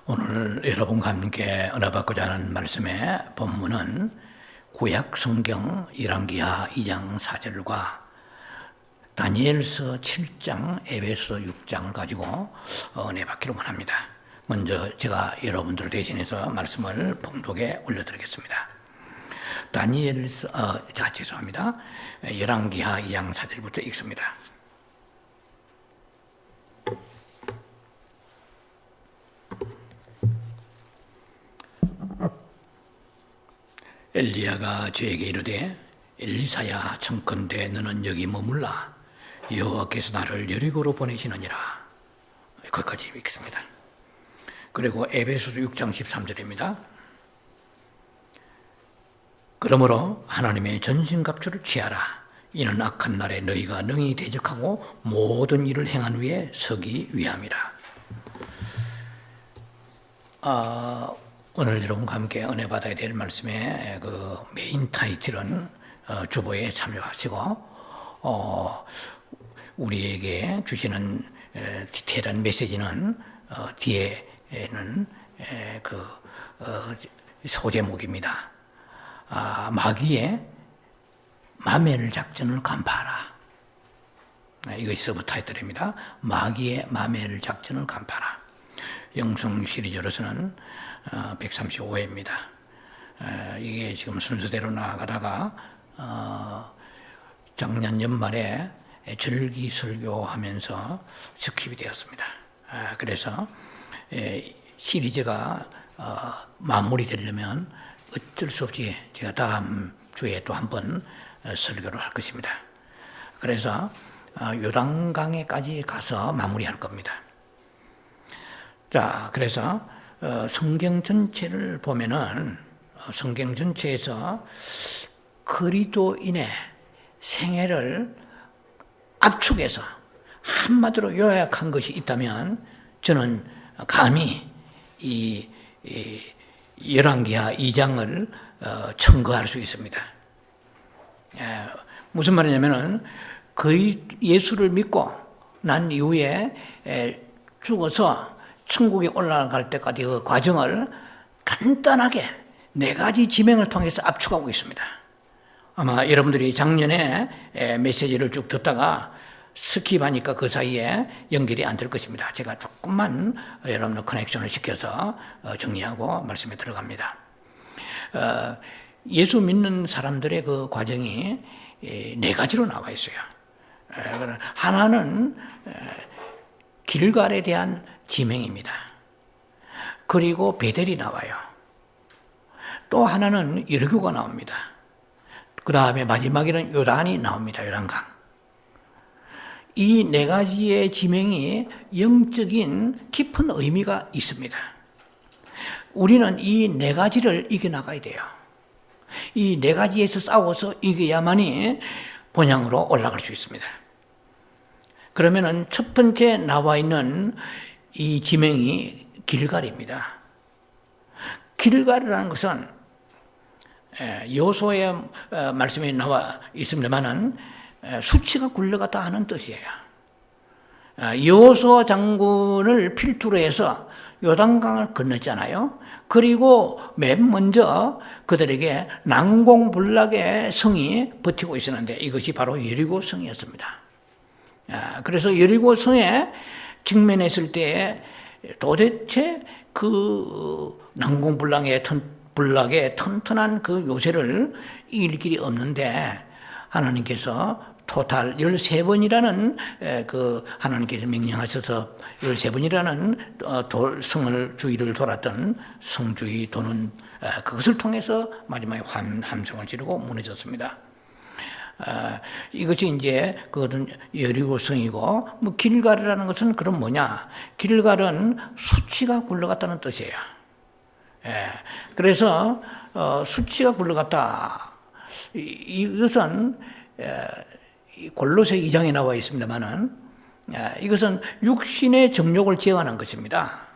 오늘 여러분과 함께 은혜 받고자 하는 말씀의 본문은 구약 성경 열왕기하 2장 4절과 다니엘서 7장, 에베소 6장을 가지고 은혜 받기를 원합니다. 먼저 제가 여러분들 대신해서 말씀을 봉독에 올려드리겠습니다. 죄송합니다. 열왕기하 2장 4절부터 읽습니다. 엘리야가 저에게 이르되 엘리사야 청컨대 너는 여기 머물라 여호와께서 나를 여리고로 보내시느니라. 거기까지 읽습니다. 그리고 에베소서 6장 13절입니다. 그러므로 하나님의 전신갑주를 취하라. 이는 악한 날에 너희가 능히 대적하고 모든 일을 행한 후에 서기 위함이라. 오늘 여러분과 함께 은혜 받아야 될 말씀의 그 메인 타이틀은 주보에 참여하시고 우리에게 주시는 디테일한 메시지는 뒤에는 소제목입니다. 마귀의 마멜 작전을 간파하라. 이것이 서브 타이틀입니다. 마귀의 마멜 작전을 간파하라. 영성 시리즈로서는 135회입니다. 이게 지금 순서대로 나아가다가 작년 연말에 절기 설교하면서 스킵이 되었습니다. 그래서 시리즈가 마무리되려면 어쩔 수 없이 제가 다음 주에 또 한 번 설교를 할 것입니다. 그래서 요단강에까지 가서 마무리할 겁니다. 자, 그래서 성경 전체를 보면은 성경 전체에서 그리스도인의 생애를 압축해서 한마디로 요약한 것이 있다면 저는 감히 이 열왕기하 2장을 청구할 수 있습니다. 무슨 말이냐면은 예수를 믿고 난 이후에 죽어서 천국에 올라갈 때까지 그 과정을 간단하게 4가지 지명을 통해서 압축하고 있습니다. 아마 여러분들이 작년에 메시지를 쭉 듣다가 스킵하니까 그 사이에 연결이 안 될 것입니다. 제가 조금만 여러분들 커넥션을 시켜서 정리하고 말씀에 들어갑니다. 예수 믿는 사람들의 그 과정이 4가지로 나와 있어요. 하나는 길갈에 대한 지명입니다. 그리고 베델이 나와요. 또 하나는 여리고가 나옵니다. 그 다음에 마지막에는 요단이 나옵니다. 요단강. 이 4가지의 지명이 영적인 깊은 의미가 있습니다. 우리는 이 4가지를 이겨나가야 돼요. 이 4가지에서 싸워서 이겨야만이 본향으로 올라갈 수 있습니다. 그러면은 첫 번째 나와 있는 이 지명이 길갈입니다. 길갈이라는 것은 여호수아의 말씀에 나와 있습니다만은 수치가 굴러갔다 하는 뜻이에요. 여호수아 장군을 필두로 해서 요단강을 건넜잖아요. 그리고 맨 먼저 그들에게 난공불락의 성이 버티고 있었는데 이것이 바로 여리고 성이었습니다. 그래서 여리고 성에 직면했을 때 도대체 그 난공불락의 튼튼한 그 요새를 이길 길이 없는데 하나님께서 토탈 13번이라는 그 하나님께서 명령하셔서 13번이라는 성을 주위를 돌았던 성주위 도는 그것을 통해서 마지막에 함성을 지르고 무너졌습니다. 이것이 이제 그것은 여리고 성이고 뭐 길갈이라는 것은 그럼 뭐냐? 길갈은 수치가 굴러갔다는 뜻이에요. 그래서 수치가 굴러갔다. 이것은 골로새 2장에 나와 있습니다만은 이것은 육신의 정욕을 제어하는 것입니다.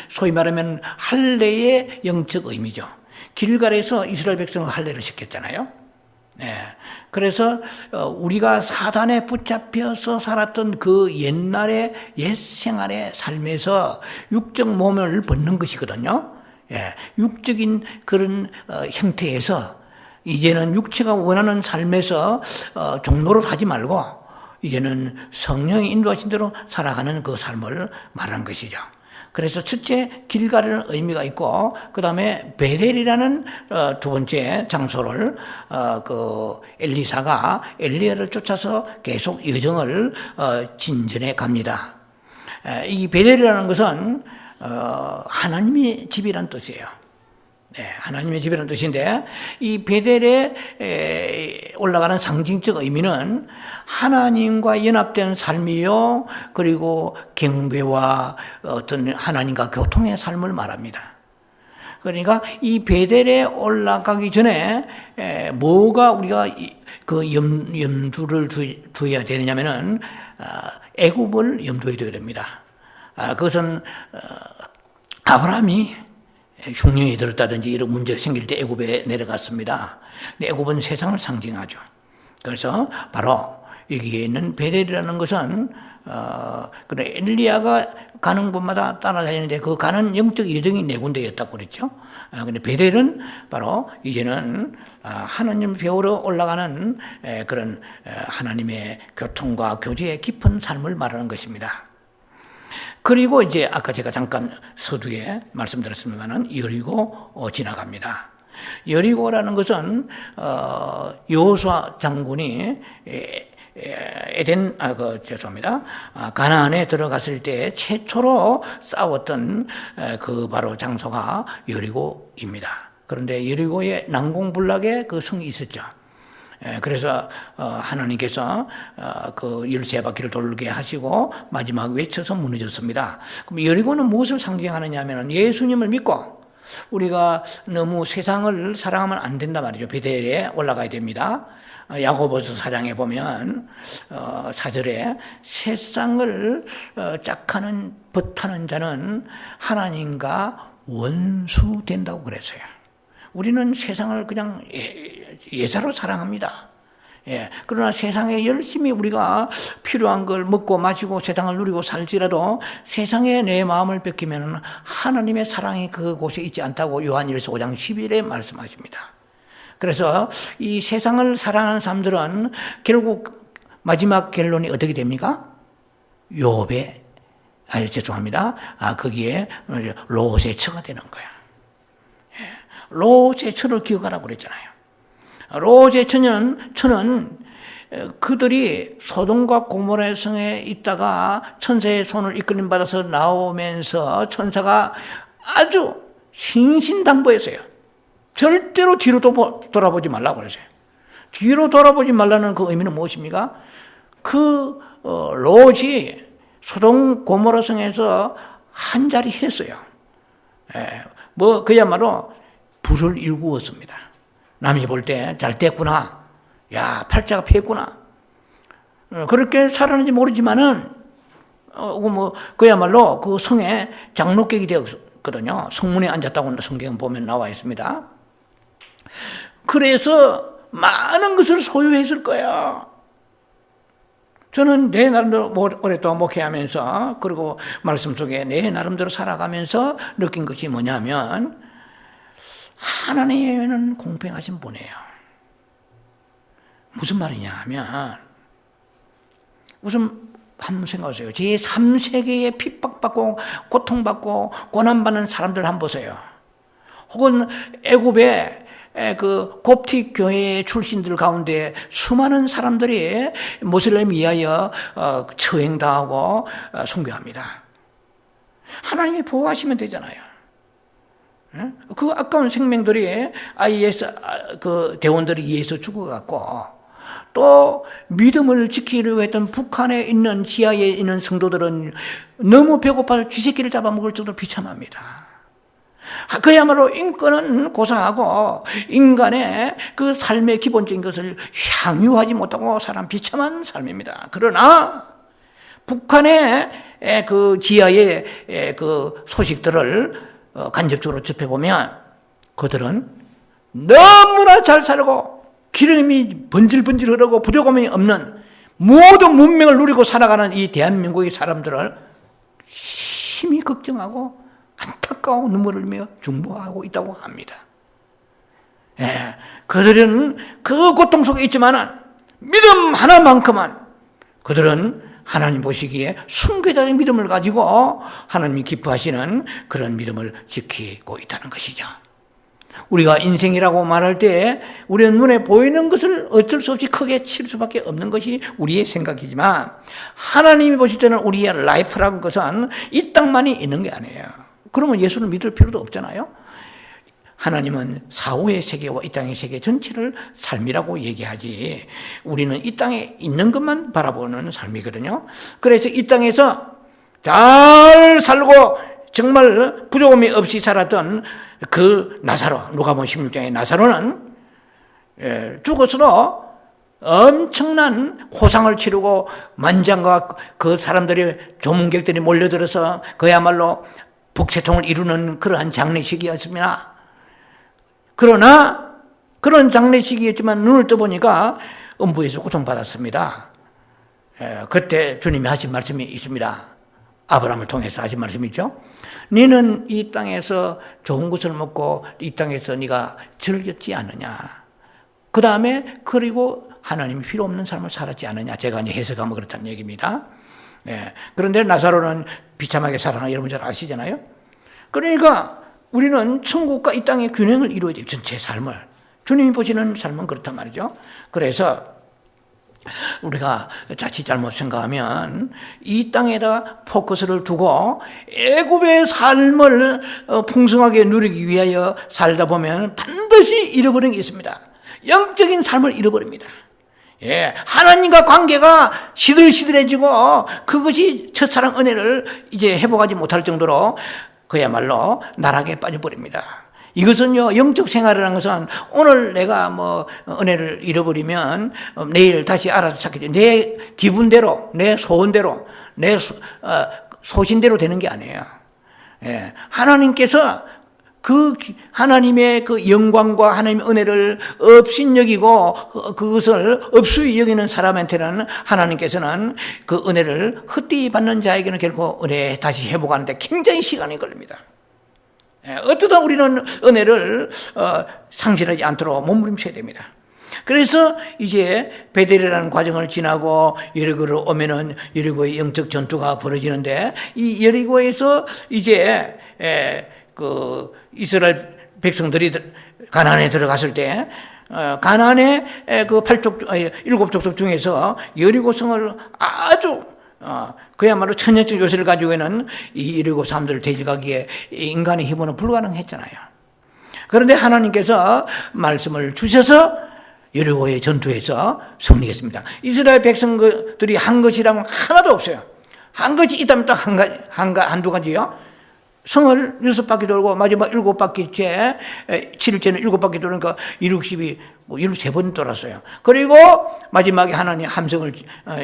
소위 말하면 할례의 영적 의미죠. 길갈에서 이스라엘 백성을 할례를 시켰잖아요. 그래서 우리가 사단에 붙잡혀서 살았던 그 옛날의 옛 생활의 삶에서 육적 몸을 벗는 것이거든요. 예, 육적인 그런 형태에서 이제는 육체가 원하는 삶에서 종노릇 하지 말고 이제는 성령이 인도하신 대로 살아가는 그 삶을 말하는 것이죠. 그래서 첫째 길갈은 의미가 있고 그 다음에 베델이라는 두 번째 장소를 그 엘리사가 엘리야를 쫓아서 계속 여정을 진전해 갑니다. 이 베델이라는 것은 하나님의 집이란 뜻이에요. 네, 하나님의 집이라는 뜻인데 이 베델에 올라가는 상징적 의미는 하나님과 연합된 삶이요, 그리고 경배와 어떤 하나님과 교통의 삶을 말합니다. 그러니까 이 베델에 올라가기 전에 뭐가 우리가 그 염두를 두어야 되느냐면은 애굽을 염두에 둬야 됩니다. 그것은 아브라함이 흉년이 들었다든지 이런 문제가 생길 때 애굽에 내려갔습니다. 애굽은 세상을 상징하죠. 그래서 바로 여기에 있는 베델이라는 것은 그래 엘리야가 가는 곳마다 따라다니는데 그 가는 영적 여정이 네 군데였다고 그랬죠. 근데 베델은 바로 이제는 하나님을 배우러 올라가는 그런 하나님의 교통과 교제의 깊은 삶을 말하는 것입니다. 그리고 이제 아까 제가 잠깐 서두에 말씀드렸습니다만은 여리고 지나갑니다. 여리고라는 것은 여호수아 장군이 가나안에 들어갔을 때 최초로 싸웠던 그 바로 장소가 여리고입니다. 그런데 여리고에 난공불락의 그 성이 있었죠. 그래서 하나님께서 그 13바퀴를 돌게 하시고 마지막 외쳐서 무너졌습니다. 그럼 여리고는 무엇을 상징하느냐 하면 예수님을 믿고 우리가 너무 세상을 사랑하면 안 된단 말이죠. 베델에 올라가야 됩니다. 야고보서 4장에 보면 4절에 세상을 짝하는 벗하는 자는 하나님과 원수된다고 그랬어요. 우리는 세상을 그냥 예사로 사랑합니다. 예. 그러나 세상에 열심히 우리가 필요한 걸 먹고 마시고 세상을 누리고 살지라도 세상에 내 마음을 뺏기면 하나님의 사랑이 그곳에 있지 않다고 요한일서 5장 10일에 말씀하십니다. 그래서 이 세상을 사랑하는 사람들은 결국 마지막 결론이 어떻게 됩니까? 죄송합니다. 거기에 롯의 처가 되는 거야. 롯의 처를 기억하라고 그랬잖아요. 롯의 처는 그들이 소돔과 고모라 성에 있다가 천사의 손을 이끌림 받아서 나오면서 천사가 아주 신신당부했어요. 절대로 뒤로 돌아보지 말라고 그랬어요. 뒤로 돌아보지 말라는 그 의미는 무엇입니까? 롯이 소돔 고모라 성에서 한 자리 했어요. 그야말로 불을 일구었습니다. 남이 볼 때 잘 됐구나. 야, 팔자가 폈구나. 그렇게 살았는지 모르지만은, 그야말로 그 성에 장로격이 되었거든요. 성문에 앉았다고 성경 보면 나와 있습니다. 그래서 많은 것을 소유했을 거야. 저는 내 나름대로 오랫동안 목회하면서, 그리고 말씀 속에 내 나름대로 살아가면서 느낀 것이 뭐냐면, 하나님은 공평하신 분이에요. 무슨 말이냐 하면 우선 한번 생각하세요. 제3세계에 핍박받고 고통받고 고난받는 사람들 한번 보세요. 혹은 애굽의 그 곱틱 교회 출신들 가운데 수많은 사람들이 모슬렘 위하여 처형당하고 순교합니다. 하나님이 보호하시면 되잖아요. 그 아까운 생명들이 IS 그 대원들이 의해서 죽어갔고 또 믿음을 지키려고 했던 북한에 있는 지하에 있는 성도들은 너무 배고파서 쥐새끼를 잡아먹을 정도로 비참합니다. 그야말로 인권은 고상하고 인간의 그 삶의 기본적인 것을 향유하지 못하고 사람 비참한 삶입니다. 그러나 북한의 그 지하의 그 소식들을 간접적으로 접해보면 그들은 너무나 잘 살고 기름이 번질번질 흐르고 부족함이 없는 모든 문명을 누리고 살아가는 이 대한민국의 사람들을 심히 걱정하고 안타까워 눈물을 흘리며 중보하고 있다고 합니다. 예, 그들은 그 고통 속에 있지만은 믿음 하나만큼은 그들은 하나님 보시기에 순교자의 믿음을 가지고 하나님이 기뻐하시는 그런 믿음을 지키고 있다는 것이죠. 우리가 인생이라고 말할 때 우리는 눈에 보이는 것을 어쩔 수 없이 크게 칠 수밖에 없는 것이 우리의 생각이지만 하나님이 보실 때는 우리의 라이프라는 것은 이 땅만이 있는 게 아니에요. 그러면 예수를 믿을 필요도 없잖아요. 하나님은 사후의 세계와 이 땅의 세계 전체를 삶이라고 얘기하지 우리는 이 땅에 있는 것만 바라보는 삶이거든요. 그래서 이 땅에서 잘 살고 정말 부족함이 없이 살았던 그 나사로, 누가복음 16장의 나사로는 죽어서도 엄청난 호상을 치르고 만장과 그 사람들이 조문객들이 몰려들어서 그야말로 북새통을 이루는 그러한 장례식이었습니다. 그러나 그런 장례식이었지만 눈을 떠보니까 음부에서 고통받았습니다. 그때 주님이 하신 말씀이 있습니다. 아브라함을 통해서 하신 말씀이 있죠. 너는 이 땅에서 좋은 것을 먹고 이 땅에서 네가 즐겼지 않느냐. 그 다음에 그리고 하나님이 필요 없는 삶을 살았지 않느냐. 제가 이제 해석하면 그렇다는 얘기입니다. 그런데 나사로는 비참하게 살아나 여러분 잘 아시잖아요. 그러니까 우리는 천국과 이 땅의 균형을 이루어야 돼요. 전체 삶을. 주님이 보시는 삶은 그렇단 말이죠. 그래서 우리가 자칫 잘못 생각하면 이 땅에다 포커스를 두고 애굽의 삶을 풍성하게 누리기 위하여 살다 보면 반드시 잃어버리는 게 있습니다. 영적인 삶을 잃어버립니다. 하나님과 관계가 시들시들해지고 그것이 첫사랑 은혜를 이제 회복하지 못할 정도로 그야말로 나락에 빠져버립니다. 이것은요, 영적 생활이라는 것은 오늘 내가 뭐 은혜를 잃어버리면 내일 다시 알아서 찾게 돼. 내 기분대로, 내 소원대로, 내 소신대로 되는 게 아니에요. 하나님께서 그 하나님의 그 영광과 하나님의 은혜를 업신여기고 그것을 업수히 여기는 사람한테는 하나님께서는 그 은혜를 헛되이 받는 자에게는 결코 은혜 다시 회복하는데 굉장히 시간이 걸립니다. 어떠다 우리는 은혜를 상실하지 않도록 몸부림쳐야 됩니다. 그래서 이제 베델이라는 과정을 지나고 여리고로 오면은 여리고의 영적 전투가 벌어지는데 이 여리고에서 이제 그 이스라엘 백성들이 가나안에 들어갔을 때 가나안의 그 일곱 족속 중에서 여리고성을 아주 그야말로 천년적 요새를 가지고 있는 이 여리고 사람들을 대적하기에 인간의 힘으로는 불가능했잖아요. 그런데 하나님께서 말씀을 주셔서 여리고의 전투에서 승리했습니다. 이스라엘 백성들이 한 것이라면 하나도 없어요. 한 것이 있다면 딱 한두 가지요. 성을 6바퀴 돌고 마지막 7바퀴째 7일째는 7바퀴 돌으니까 160이 13번 돌았어요. 그리고 마지막에 하나님 함성을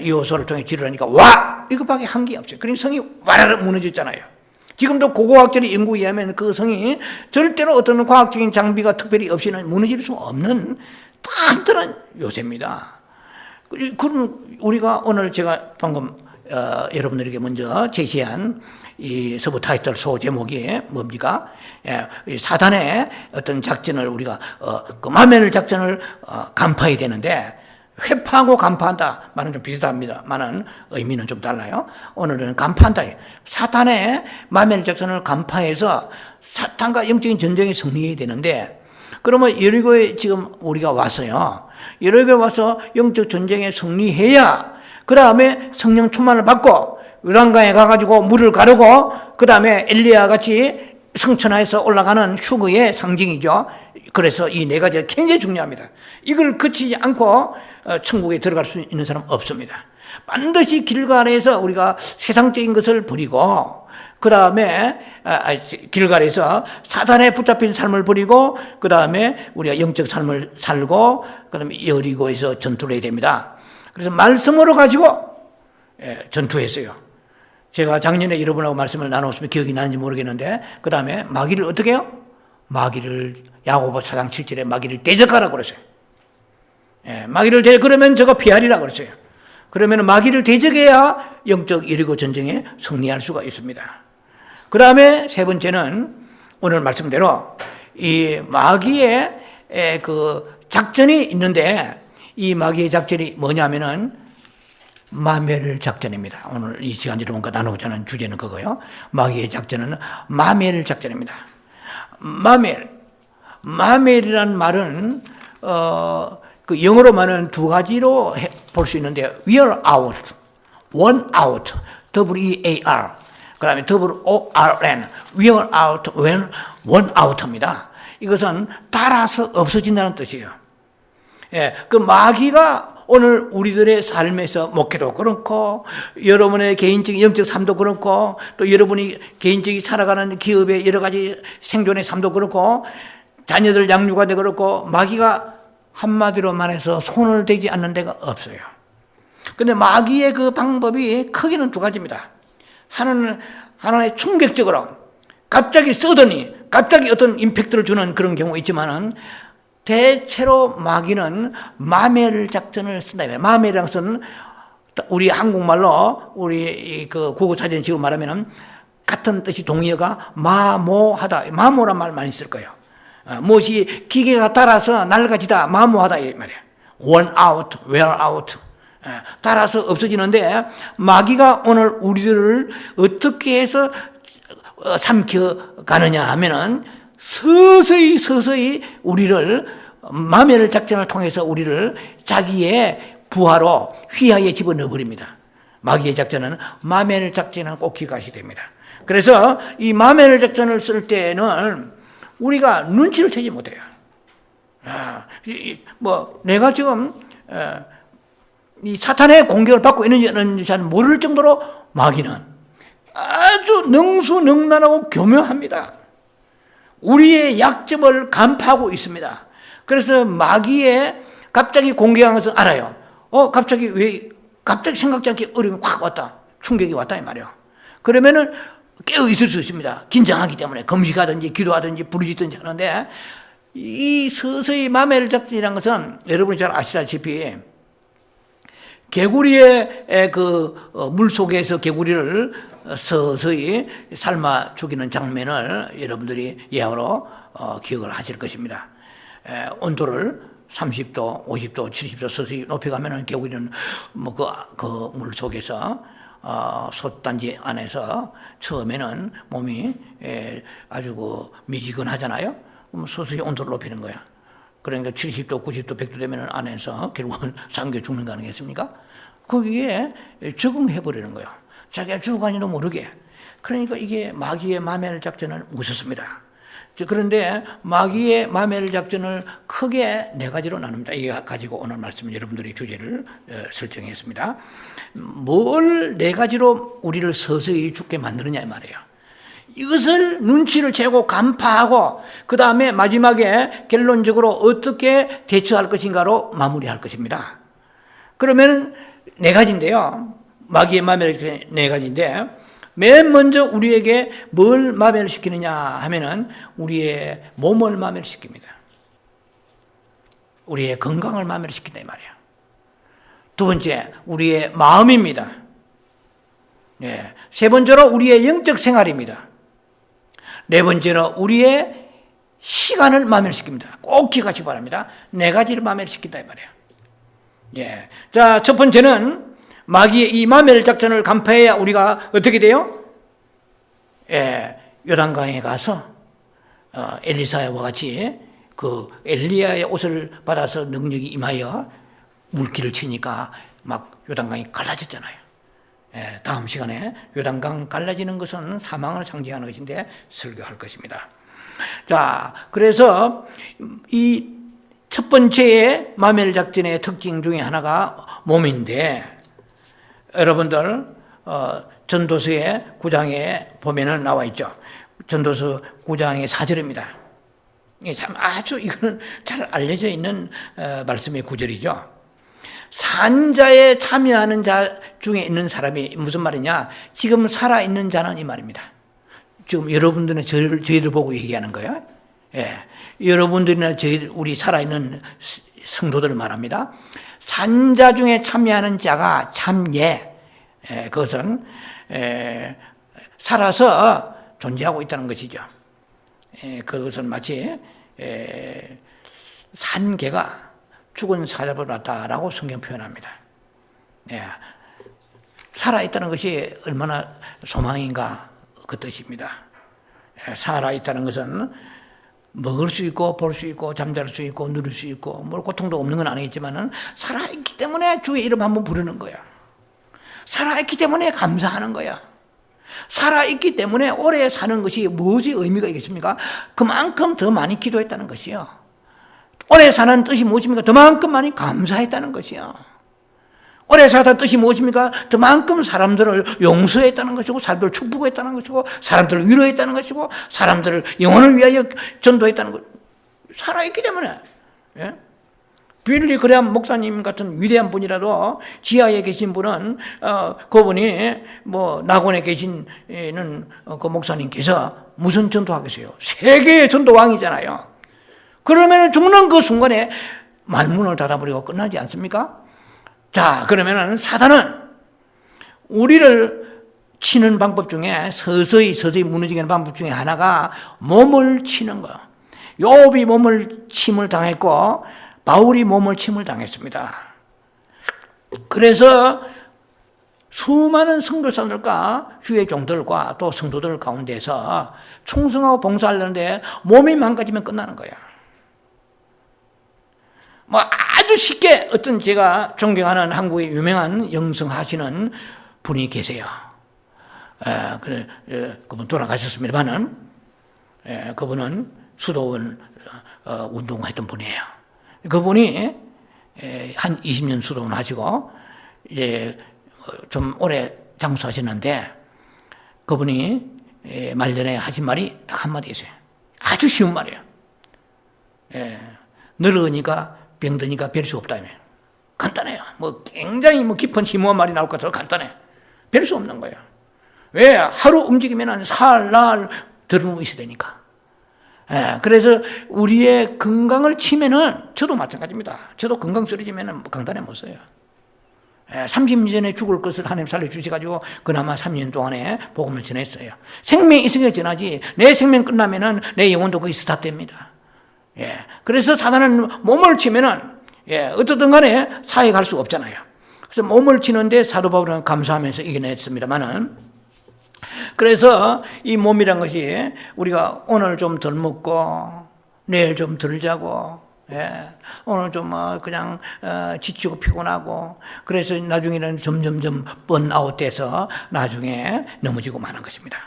여호수아를 통해 지르라니까 와! 이것밖에 한 게 없어요. 그러니까 성이 와라락 무너졌잖아요. 지금도 고고학적인 연구에 의하면 그 성이 절대로 어떤 과학적인 장비가 특별히 없이는 무너질 수 없는 단단한 요새입니다. 그럼 우리가 오늘 제가 방금 여러분들에게 먼저 제시한 이 서부 타이틀 소 제목이 뭡니까? 사단의 어떤 작전을 우리가 그 마멜 작전을 간파해야 되는데 회파하고 간파한다 말은 좀 비슷합니다만은 의미는 좀 달라요. 오늘은 간파한다. 사탄의 마멜 작전을 간파해서 사탄과 영적인 전쟁에 승리해야 되는데 그러면 여리고에 지금 우리가 왔어요. 여리고에 와서 영적 전쟁에 승리해야 그 다음에 성령 충만을 받고 요단강에 가가지고 물을 가르고 그 다음에 엘리야 같이 성천하에서 올라가는 휴거의 상징이죠. 그래서 이 네 가지가 굉장히 중요합니다. 이걸 거치지 않고 천국에 들어갈 수 있는 사람 없습니다. 반드시 길갈에서 우리가 세상적인 것을 버리고 그 다음에 길갈에서 사단에 붙잡힌 삶을 버리고 그 다음에 우리가 영적 삶을 살고 그 다음에 여리고에서 전투를 해야 됩니다. 그래서 말씀으로 가지고 전투했어요. 제가 작년에 여러분하고 말씀을 나눴으면 기억이 나는지 모르겠는데 그 다음에 마귀를 어떻게 해요? 마귀를 야고보 4장 7절에 마귀를 대적하라고 그랬어요. 마귀를 그러면 저거 피하리라 그랬어요. 그러면 마귀를 대적해야 영적 여리고 전쟁에 승리할 수가 있습니다. 그 다음에 세 번째는 오늘 말씀대로 이 마귀의 그 작전이 있는데, 이 마귀의 작전이 뭐냐면은 마멸 작전입니다. 오늘 이 시간 여러분과 나누고자 하는 주제는 그거예요. 마귀의 작전은 마멸 작전입니다. 마멸이란 말은 그 영어로 말하는 두 가지로 볼 수 있는데, wear out, one out, W-E-A-R, 그 다음에 W-O-R-N, wear out, one out입니다. 이것은 따라서 없어진다는 뜻이에요. 그 마귀가 오늘 우리들의 삶에서 목회도 그렇고, 여러분의 개인적인 영적 삶도 그렇고, 또 여러분이 개인적인 살아가는 기업의 여러 가지 생존의 삶도 그렇고, 자녀들 양육하되 그렇고, 마귀가 한마디로 말해서 손을 대지 않는 데가 없어요. 근데 마귀의 그 방법이 크게는 두 가지입니다. 하나는 충격적으로 갑자기 서더니 갑자기 어떤 임팩트를 주는 그런 경우 있지만은, 대체로 마귀는 마멸 작전을 쓴다. 마멸이라는 것은 우리 한국말로 우리 그 국어사전식으로 말하면은 같은 뜻이 동의어가 마모하다. 마모란 말 많이 쓸 거예요. 무엇이 기계가 따라서 낡아지다, 마모하다 이 말이에요. worn out, wear out. 따라서 없어지는데, 마귀가 오늘 우리들을 어떻게 해서 삼켜가느냐 하면은 서서히 우리를 마멸 작전을 통해서 우리를 자기의 부하로 휘하에 집어넣어버립니다. 마귀의 작전은 마멸 작전을 꼭 기억하셔야 됩니다. 그래서 이 마멸 작전을 쓸 때는 우리가 눈치를 채지 못해요. 내가 지금 이 사탄의 공격을 받고 있는지 잘 모를 정도로 마귀는 아주 능수능란하고 교묘합니다. 우리의 약점을 간파하고 있습니다. 그래서 마귀의 갑자기 공격하는 것을 알아요. 갑자기 생각지 않게 어려움이 확 왔다. 충격이 왔다 이 말이에요. 그러면은 깨어 있을 수 있습니다. 긴장하기 때문에 금식하든지 기도하든지 부르짖든지 하는데, 이 서서히 마멸 작전이라는 것은 여러분이 잘 아시다시피 개구리의 그 물 속에서 개구리를 서서히 삶아 죽이는 장면을 여러분들이 예화로 기억을 하실 것입니다. 온도를 30도, 50도, 70도 서서히 높여가면은 개구리는 그 물 속에서 솥단지 안에서 처음에는 몸이 아주 미지근하잖아요. 그럼 서서히 온도를 높이는 거야. 그러니까 70도, 90도, 100도 되면 안에서 결국은 잠겨 죽는 거 아니겠습니까? 거기에 적응해버리는 거예요. 자기가 죽어가니도 모르게. 그러니까 이게 마귀의 마멸 작전은 무섭습니다. 그런데 마귀의 마멸 작전을 크게 네 가지로 나눕니다. 이거 가지고 오늘 말씀 여러분들이 주제를 설정했습니다. 뭘 네 가지로 우리를 서서히 죽게 만드느냐 이 말이에요. 이것을 눈치를 채고 간파하고 그 다음에 마지막에 결론적으로 어떻게 대처할 것인가로 마무리할 것입니다. 그러면 네 가지인데요. 마귀의 마멸 네 가지인데, 맨 먼저 우리에게 뭘 마멸시키느냐 하면은 우리의 몸을 마멸시킵니다. 우리의 건강을 마멸시킨다 이 말이에요. 두 번째, 우리의 마음입니다. 세 번째로 우리의 영적 생활입니다. 네 번째로 우리의 시간을 마멸시킵니다. 꼭 기억하시기 바랍니다. 네 가지를 마멸시킨다 이 말이에요. 자, 첫 번째는 마귀의 이 마멸 작전을 간파해야 우리가 어떻게 돼요? 요단강에 가서 엘리사와 같이 그 엘리야의 옷을 받아서 능력이 임하여 물길을 치니까 막 요단강이 갈라졌잖아요. 다음 시간에 요단강 갈라지는 것은 사망을 상징하는 것인데 설교할 것입니다. 자, 그래서 이 첫 번째의 마멸 작전의 특징 중에 하나가 몸인데, 여러분들 전도서의 9장에 보면은 나와 있죠. 전도서 9장의 4절입니다. 참 아주 이거는 잘 알려져 있는 말씀의 구절이죠. 산자에 참여하는 자 중에 있는 사람이 무슨 말이냐? 지금 살아있는 자는 이 말입니다. 지금 여러분들은 저희를 보고 얘기하는 거예요. 여러분들이나 우리 살아있는 성도들을 말합니다. 산자 중에 참여하는 자가 참예. 그것은 살아서 존재하고 있다는 것이죠. 그것은 마치 산개가 죽은 사자보다 낫다라고 성경 표현합니다. 살아있다는 것이 얼마나 소망인가 그 뜻입니다. 살아있다는 것은 먹을 수 있고 볼 수 있고 잠잘 수 있고 누릴 수 있고 뭐 고통도 없는 건 아니겠지만은 살아있기 때문에 주의 이름 한번 부르는 거야. 살아있기 때문에 감사하는 거야. 살아있기 때문에 오래 사는 것이 무엇이 의미가 있겠습니까? 그만큼 더 많이 기도했다는 것이요. 오래 사는 뜻이 무엇입니까? 그만큼 많이 감사했다는 것이요. 오래 살았다는 뜻이 무엇입니까? 그만큼 사람들을 용서했다는 것이고 사람들을 축복했다는 것이고 사람들을 위로했다는 것이고 사람들을 영혼을 위하여 전도했다는 것. 살아있기 때문에. 빌리 그레암 목사님 같은 위대한 분이라도 지하에 계신 분은 그분이 뭐 낙원에 계시는 그 목사님께서 무슨 전도하겠어요? 세계의 전도왕이잖아요. 그러면 죽는 그 순간에 말문을 닫아버리고 끝나지 않습니까? 자, 그러면은 사단은 우리를 치는 방법 중에 서서히 무너지는 방법 중에 하나가 몸을 치는 거. 욥이 몸을 침을 당했고 바울이 몸을 침을 당했습니다. 그래서 수많은 성도사들과 주의 종들과 또 성도들 가운데서 충성하고 봉사하려는데 몸이 망가지면 끝나는 거야. 뭐 아주 쉽게 어떤 제가 존경하는 한국의 유명한 영성하시는 분이 계세요. 그분 돌아가셨습니다만은 그분은 수도원 운동했던 분이에요. 그분이 한 20년 수도원 하시고 이제 좀 오래 장수하셨는데 그분이 말년에 하신 말이 딱 한마디 있어요. 아주 쉬운 말이에요. 늙으니까 병드니까 별 수 없다며. 간단해요. 뭐 굉장히 뭐 깊은 심오한 말이 나올 것 같아서 간단해. 별 수 없는 거예요. 왜? 하루 움직이면 살날 들어누워 있어야 되니까. 그래서 우리의 건강을 치면은 저도 마찬가지입니다. 저도 건강 쓰러지면은 강단에 못 써요. 30년 전에 죽을 것을 하나님 살려주셔가지고 그나마 3년 동안에 복음을 전했어요. 생명이 있으니까 전하지 내 생명 끝나면은 내 영혼도 거기 스탑됩니다. 그래서 사단은 몸을 치면은 어떻든 간에 사회 갈 수가 없잖아요. 그래서 몸을 치는데 사도 바울은 감사하면서 이겨냈습니다만은 그래서 이 몸이란 것이 우리가 오늘 좀 덜 먹고 내일 좀 덜 자고 오늘 좀 그냥 지치고 피곤하고 그래서 나중에는 점점점 번아웃 돼서 나중에 넘어지고 마는 것입니다.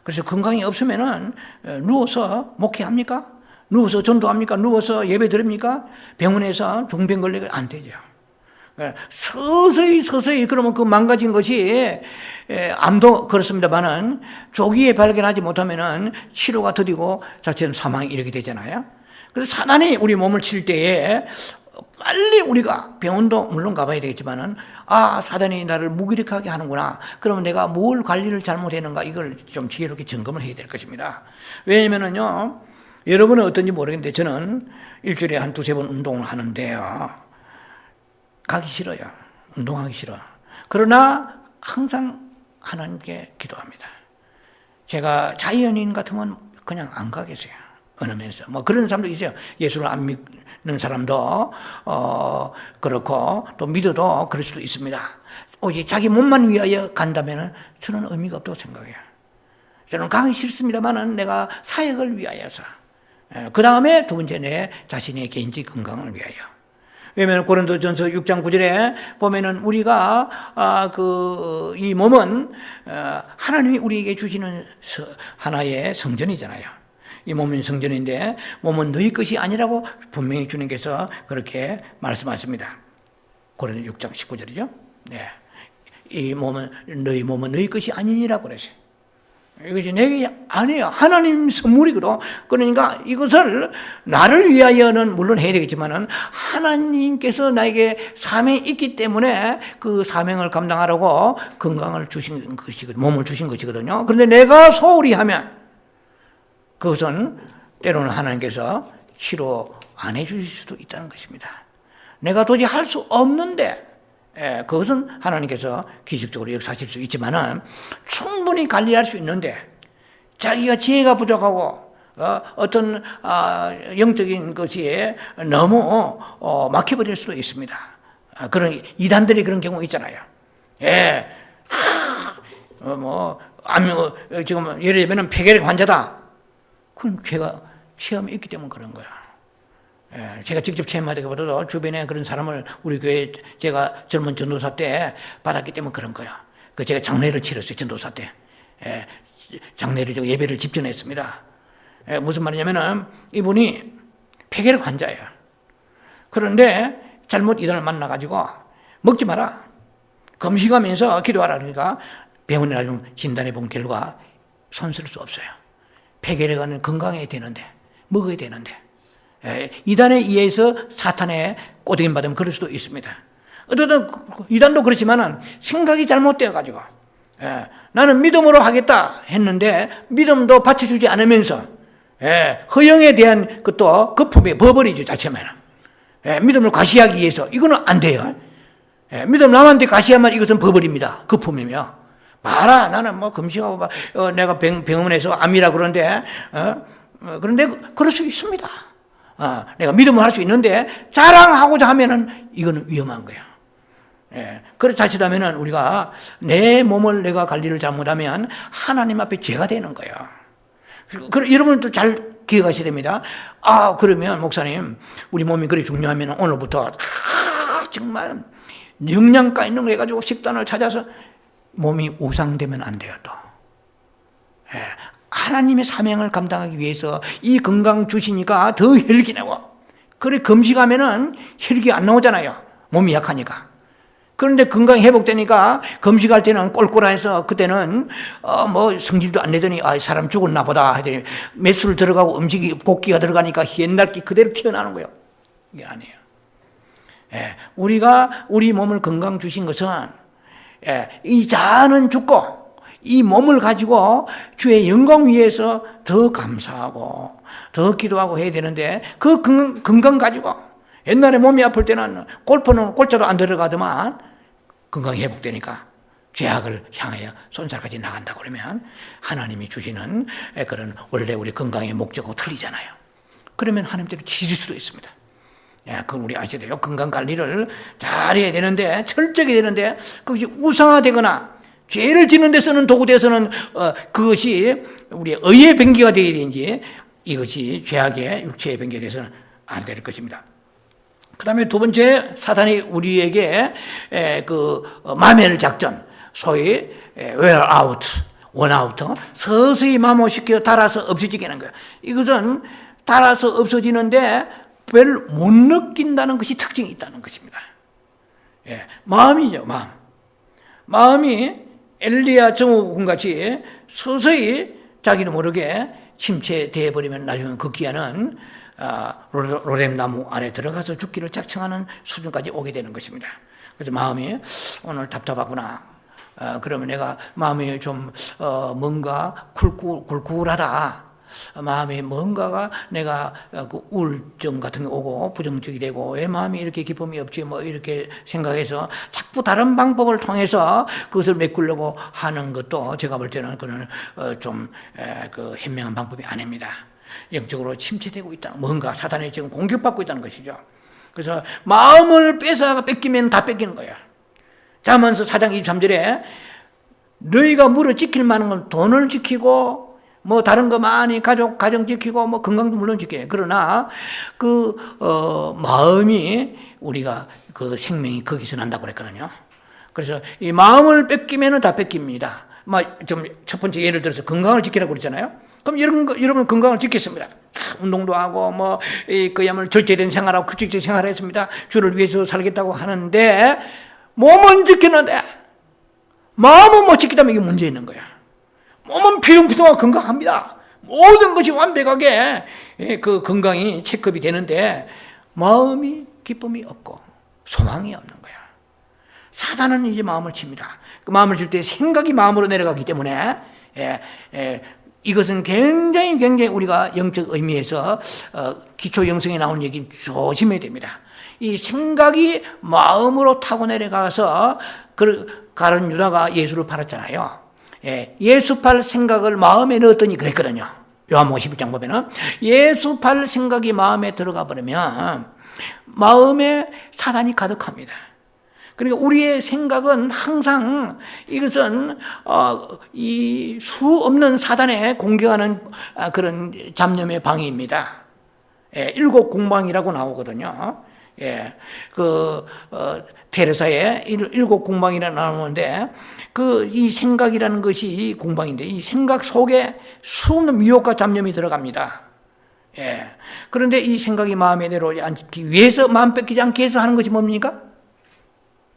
그래서 건강이 없으면은 누워서 목회합니까? 누워서 전도합니까? 누워서 예배 드립니까? 병원에서 중병 걸리게 안 되죠. 서서히 그러면 그 망가진 것이 암도 그렇습니다만은 조기에 발견하지 못하면은 치료가 더디고 자칫 사망이 이르게 되잖아요. 그래서 사단이 우리 몸을 칠 때에 빨리 우리가 병원도 물론 가봐야 되겠지만은 사단이 나를 무기력하게 하는구나. 그러면 내가 뭘 관리를 잘못했는가 이걸 좀 지혜롭게 점검을 해야 될 것입니다. 왜냐면은요, 여러분은 어떤지 모르겠는데 저는 일주일에 한 두세 번 운동을 하는데요. 가기 싫어요. 운동하기 싫어. 그러나 항상 하나님께 기도합니다. 제가 자연인 같으면 그냥 안 가겠어요. 어느 면에서. 뭐 그런 사람도 있어요. 예수를 안 믿는 사람도 그렇고 또 믿어도 그럴 수도 있습니다. 오직 자기 몸만 위하여 간다면 저는 의미가 없다고 생각해요. 저는 가기 싫습니다만은 내가 사역을 위하여서 그 다음에 두 번째 내 자신의 개인적 건강을 위하여. 왜냐하면 고린도전서 6장 9절에 보면은 우리가 이 몸은 하나님이 우리에게 주시는 하나의 성전이잖아요. 이 몸은 성전인데 몸은 너희 것이 아니라고 분명히 주님께서 그렇게 말씀하십니다. 고린도 6장 19절이죠. 이 몸은 너희 몸은 너희 것이 아니니라고 그러세요. 이것이 내게 아니에요. 하나님 선물이거든. 그러니까 이것을 나를 위하여는 물론 해야 되겠지만은 하나님께서 나에게 사명이 있기 때문에 그 사명을 감당하라고 건강을 주신 것이거든요. 몸을 주신 것이거든요. 그런데 내가 소홀히 하면 그것은 때로는 하나님께서 치료 안 해주실 수도 있다는 것입니다. 내가 도저히 할 수 없는데, 그것은 하나님께서 기적적으로 역사하실 수 있지만은 충분히 관리할 수 있는데, 자기가 지혜가 부족하고 어떤 영적인 것이 너무 막혀버릴 수도 있습니다. 그런 이단들이 그런 경우 있잖아요. 지금 예를 들면 폐결핵 환자다. 그럼 제가 체험이 있기 때문에 그런 거야. 제가 직접 체험하기보다도 주변에 그런 사람을 우리 교회 제가 젊은 전도사 때 받았기 때문에 그런 거야. 제가 장례를 치렀어요. 전도사 때. 장례를 예배를 집전했습니다. 무슨 말이냐면은 이분이 폐결핵 환자예요. 그런데 잘못 이단을 만나가지고 먹지 마라. 금식하면서 기도하라. 그러니까 병원에 나중 진단해 본 결과 손쓸 수 없어요. 폐결핵은 건강해야 되는데, 먹어야 되는데. 이단에 의해서 사탄의 꼬드김 받으면 그럴 수도 있습니다. 어쨌든 이단도 그렇지만은 생각이 잘못되어가지고 나는 믿음으로 하겠다 했는데 믿음도 받쳐주지 않으면서 허영에 대한 것도 거품이 버버리죠. 자체면 믿음을 과시하기 위해서 이거는 안 돼요. 믿음 남한테 과시하면 이것은 버버립니다. 거품이며 봐라 나는 뭐 금식하고 내가 병원에서 암이라 그러는데 그런데 그럴 수 있습니다. 내가 믿음을 할 수 있는데 자랑하고자 하면은 이거는 위험한 거예요. 그렇게 자칫하면은 우리가 내 몸을 내가 관리를 잘못하면 하나님 앞에 죄가 되는 거예요. 여러분도 잘 기억하셔야 됩니다. 그러면 목사님 우리 몸이 그렇게 중요하면 오늘부터 정말 영양가 있는 거 해가지고 식단을 찾아서 몸이 우상되면 안 돼요. 또 하나님의 사명을 감당하기 위해서 이 건강 주시니까 더 혈기 내고, 그래 금식하면은 혈기 안 나오잖아요. 몸이 약하니까. 그런데 건강이 회복되니까 금식할 때는 꼴꼴해서 그때는 뭐 성질도 안 내더니 사람 죽었나 보다 하더니 매술 들어가고 음식이 곡기가 들어가니까 옛날기 그대로 튀어나오는 거예요. 이게 아니에요. 우리가 우리 몸을 건강 주신 것은 이 자아는 죽고 이 몸을 가지고 주의 영광 위해서 더 감사하고 더 기도하고 해야 되는데 그 건강 가지고 옛날에 몸이 아플 때는 골프는 골자도 안 들어가더만 건강이 회복되니까 죄악을 향하여 손살까지 나간다 그러면 하나님이 주시는 그런 원래 우리 건강의 목적하고 틀리잖아요. 그러면 하나님께로 지질 수도 있습니다. 그건 우리 아셔야 돼요. 건강 관리를 잘해야 되는데 철저하게 되는데 그것이 우상화되거나 죄를 짓는 데 쓰는 도구 되어서는 그것이 우리의 의의 병기가 되어야 되는지 이것이 죄악의 육체의 병기가 되어서는 안 될 것입니다. 그 다음에 두 번째 사탄이 우리에게 마멜 작전, 소위 wear out, one out, 서서히 마모시켜 달아서 없어지게 하는 거예요. 이것은 달아서 없어지는데 별 못 느낀다는 것이 특징이 있다는 것입니다. 마음이죠, 마음이 엘리야 정오군 같이 서서히 자기도 모르게 침체되어 버리면 나중에 그 기한은 로뎀나무 안에 들어가서 죽기를 작정하는 수준까지 오게 되는 것입니다. 그래서 마음이 오늘 답답하구나. 그러면 내가 마음이 좀 뭔가 굴굴하다. 마음이 뭔가가 내가 그 우울증 같은 게 오고 부정적이 되고 왜 마음이 이렇게 기쁨이 없지 뭐 이렇게 생각해서 자꾸 다른 방법을 통해서 그것을 메꾸려고 하는 것도 제가 볼 때는 그는 좀 현명한 방법이 아닙니다. 영적으로 침체되고 있다. 뭔가 사단이 지금 공격받고 있다는 것이죠. 그래서 마음을 뺏기면 다 뺏기는 거예요. 잠언서 4장 23절에 너희가 물어 지킬 만한 건 돈을 지키고 뭐 다른 거 많이 가정 지키고 뭐 건강도 물론 지켜요. 그러나 마음이 우리가 그 생명이 거기서 난다고 그랬거든요. 그래서 이 마음을 뺏기면은 다 뺏깁니다. 좀 첫 번째 예를 들어서 건강을 지키라고 그랬잖아요. 그럼 여러분 건강을 지켰습니다. 운동도 하고 그야말로 절제된 생활하고 규칙적인 생활을 했습니다. 주를 위해서 살겠다고 하는데 몸은 지키는데 마음은 못 지키다면 이게 문제 있는 거야. 몸은 피동피동하고 건강합니다. 모든 것이 완벽하게 그 건강이 체크업이 되는데 마음이 기쁨이 없고 소망이 없는 거야. 사단은 이제 마음을 칩니다. 그 마음을 칠 때 생각이 마음으로 내려가기 때문에 이것은 굉장히 우리가 영적 의미에서 기초 영성에 나오는 얘기 조심해야 됩니다. 이 생각이 마음으로 타고 내려가서 가룟 유다가 예수를 팔았잖아요. 예수 팔 생각을 마음에 넣었더니 그랬거든요. 요한복음 11장 보면은 예수 팔 생각이 마음에 들어가 버리면 마음에 사단이 가득합니다. 그러니까 우리의 생각은 항상 이것은 이 수 없는 사단에 공격하는 그런 잡념의 방입니다. 일곱 공방이라고 나오거든요. 테레사의 일곱 공방이라 나오는데 이 생각이라는 것이 공방인데 이 생각 속에 수없는 미혹과 잡념이 들어갑니다. 그런데 이 생각이 마음에 내려오지 않기 위해서 마음 뺏기지 않게 해서 하는 것이 뭡니까?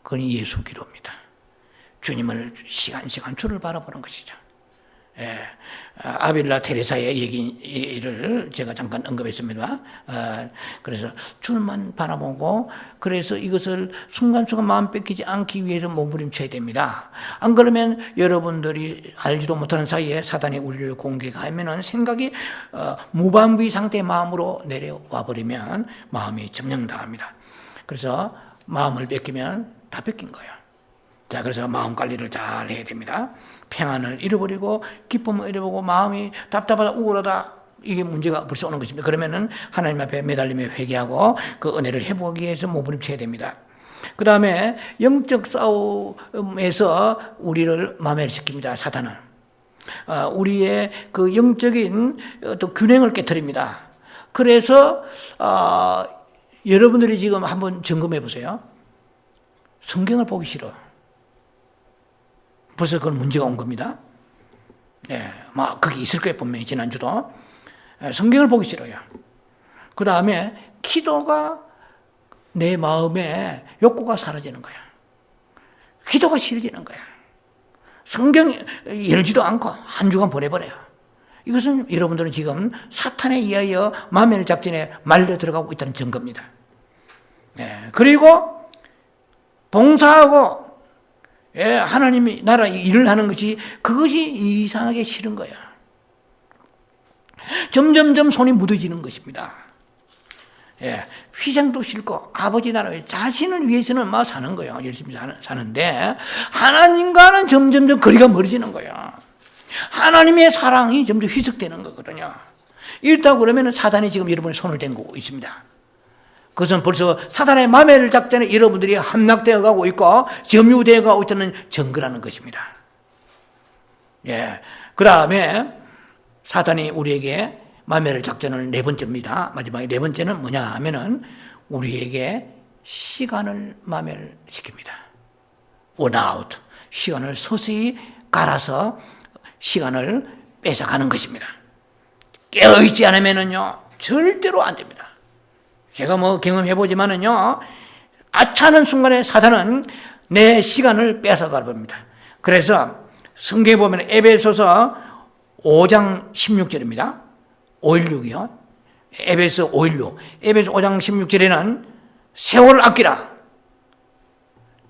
그건 예수 기도입니다. 주님을 시간 주를 바라보는 것이죠. 아빌라 테레사의 얘기를 제가 잠깐 언급했습니다. 그래서 주님만 바라보고 그래서 이것을 순간순간 마음 뺏기지 않기 위해서 몸부림쳐야 됩니다. 안 그러면 여러분들이 알지도 못하는 사이에 사단이 우리를 공격하면은 생각이 무방비 상태의 마음으로 내려와 버리면 마음이 점령당합니다. 그래서 마음을 뺏기면 다 뺏긴 거예요. 자, 그래서 마음 관리를 잘 해야 됩니다. 평안을 잃어버리고 기쁨을 잃어버리고 마음이 답답하다 우울하다 이게 문제가 벌써 오는 것입니다. 그러면은 하나님 앞에 매달리며 회개하고 그 은혜를 회복하기 위해서 몸부림쳐야 됩니다. 그 다음에 영적 싸움에서 우리를 마멸시킵니다. 사단은 우리의 그 영적인 또 균형을 깨트립니다. 그래서 여러분들이 지금 한번 점검해 보세요. 성경을 보기 싫어. 벌써 그건 문제가 온 겁니다. 그게 있을 거예요, 분명히 지난주도. 성경을 보기 싫어요. 그 다음에 기도가 내 마음에 욕구가 사라지는 거야. 기도가 싫어지는 거야. 성경 열지도 않고 한 주간 보내버려요. 이것은 여러분들은 지금 사탄에 의하여 마멸 작전에 말려 들어가고 있다는 증거입니다. 그리고 봉사하고 하나님이 나라 일을 하는 것이 그것이 이상하게 싫은 거야. 점점점 손이 묻어지는 것입니다. 휘장도 싫고 아버지 나라에 자신을 위해서는 막 사는 거예요. 열심히 사는데 하나님과는 점점점 거리가 멀어지는 거야. 하나님의 사랑이 점점 희석되는 거거든요. 이렇다고 그러면 사단이 지금 여러분의 손을 댄고 있습니다. 그것은 벌써 사단의 마멸 작전에 여러분들이 함락되어 가고 있고 점유되어 가고 있다는 증거라는 것입니다. 그 다음에 사단이 우리에게 마멸 작전을 네 번째입니다. 마지막에 네 번째는 뭐냐 하면은 우리에게 시간을 마멸시킵니다. 원아웃, 시간을 서서히 갈아서 시간을 뺏어가는 것입니다. 깨어있지 않으면은요 절대로 안 됩니다. 제가 경험해보지만은요, 아차하는 순간에 사단은 내 시간을 뺏어가 봅니다. 그래서 성경에 보면 에베소서 5장 16절입니다. 516이요. 에베소 516. 에베소 5장 16절에는 세월을 아끼라.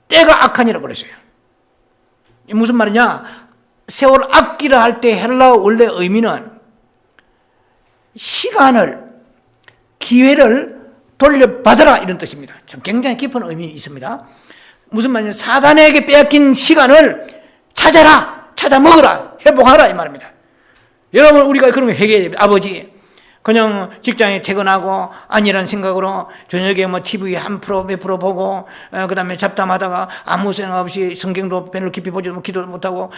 때가 악하니라 그랬어요. 무슨 말이냐? 세월을 아끼라 할 때 헬라어 원래 의미는 시간을, 기회를 돌려받아라 이런 뜻입니다. 좀 굉장히 깊은 의미 있습니다. 무슨 말이냐? 사단에게 빼앗긴 시간을 찾아라, 찾아 먹어라, 회복하라 이 말입니다. 여러분 우리가 그런 거 회개해야 됩니다. 아버지 그냥 직장에 퇴근하고 아니란 생각으로 저녁에 TV 한 프로 몇 프로 보고 그 다음에 잡담하다가 아무 생각 없이 성경도 별로 깊이 보지 기도도 못하고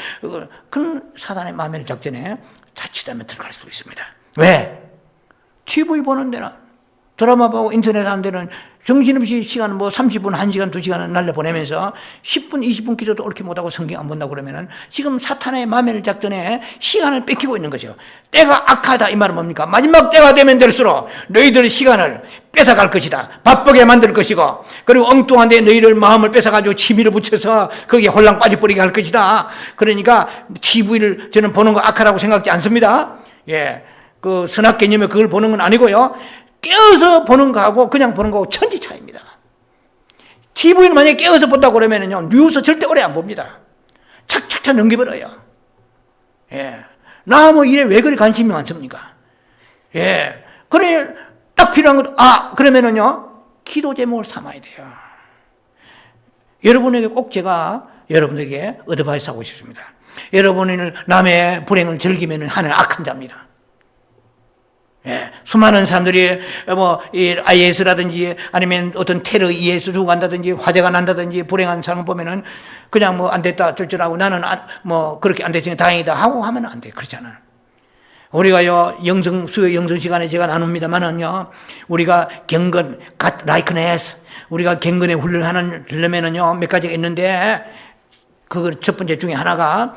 그런 사단의 마멸 작전에 자칫하면 들어갈 수 있습니다. 왜? TV 보는 데는 드라마 보고 인터넷 하는 데는 정신없이 시간 30분, 1시간, 2시간을 날려보내면서 10분, 20분 기도도 옳게 못하고 성경 안 본다고 그러면은 지금 사탄의 마멸 작전에 시간을 뺏기고 있는 거죠. 때가 악하다 이 말은 뭡니까? 마지막 때가 되면 될수록 너희들의 시간을 뺏어갈 것이다. 바쁘게 만들 것이고 그리고 엉뚱한 데 너희들 마음을 뺏어가지고 취미를 붙여서 거기에 홀랑 빠져버리게 할 것이다. 그러니까 TV를 저는 보는 거 악하다고 생각지 않습니다. 그 선악 개념에 그걸 보는 건 아니고요. 깨어서 보는 거하고 그냥 보는 거하고 천지 차이입니다. TV를 만약에 깨어서 본다고 그러면요, 뉴스 절대 오래 안 봅니다. 착착착 넘겨버려요. 나 일에 왜 그리 관심이 많습니까? 그래, 딱 필요한 것, 그러면은요, 기도 제목을 삼아야 돼요. 여러분에게 꼭 제가 여러분에게 어드바이스 하고 싶습니다. 여러분이 남의 불행을 즐기면 하나는 악한 자입니다. 예, 수많은 사람들이 이 IS라든지 아니면 어떤 테러 이에서 죽어간다든지 화재가 난다든지 불행한 사람 보면은 그냥 안 됐다 어쩔줄하고 나는 그렇게 안 됐으니 다행이다 하고 하면 안 돼요. 그렇잖아요. 우리가요, 수요 영성 시간에 제가 나눕니다만은요, 우리가 경건, God likeness, 우리가 경건에 훈련하려면은요, 몇 가지가 있는데, 그 첫 번째 중에 하나가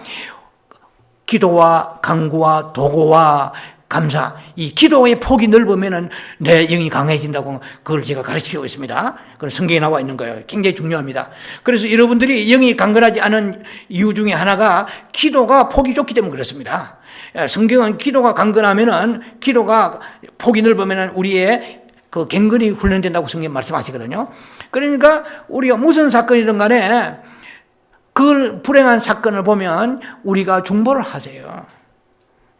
기도와 간구와 도구와 감사. 이 기도의 폭이 넓으면은 내 영이 강해진다고 그걸 제가 가르치고 있습니다. 그건 성경에 나와 있는 거예요. 굉장히 중요합니다. 그래서 여러분들이 영이 강건하지 않은 이유 중에 하나가 기도가 폭이 좁기 때문에 그렇습니다. 성경은 기도가 강건하면은, 기도가 폭이 넓으면은 우리의 그 경건이 훈련된다고 성경 말씀하시거든요. 그러니까 우리가 무슨 사건이든 간에 그 불행한 사건을 보면 우리가 중보를 하세요.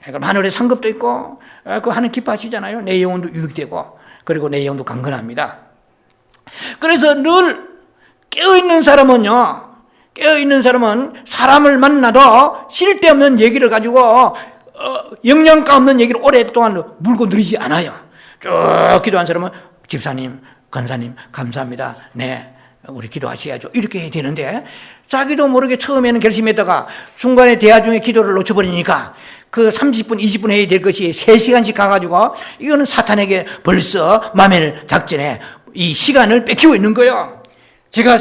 그러니까 하늘에 상급도 있고, 그 하늘 기뻐하시잖아요. 내 영혼도 유익되고, 그리고 내 영도 강건합니다. 그래서 늘 깨어있는 사람은 사람을 만나도 쓸데없는 얘기를 가지고 영양가 없는 얘기를 오랫동안 물고 늘리지 않아요. 쭉 기도한 사람은 집사님, 권사님 감사합니다. 네, 우리 기도하셔야죠. 이렇게 해야 되는데 자기도 모르게 처음에는 결심했다가 중간에 대화 중에 기도를 놓쳐버리니까 그 30분, 20분 해야 될 것이 3시간씩 가가지고 이거는 사탄에게 벌써 마멜 작전에 이 시간을 뺏기고 있는 거예요. 제가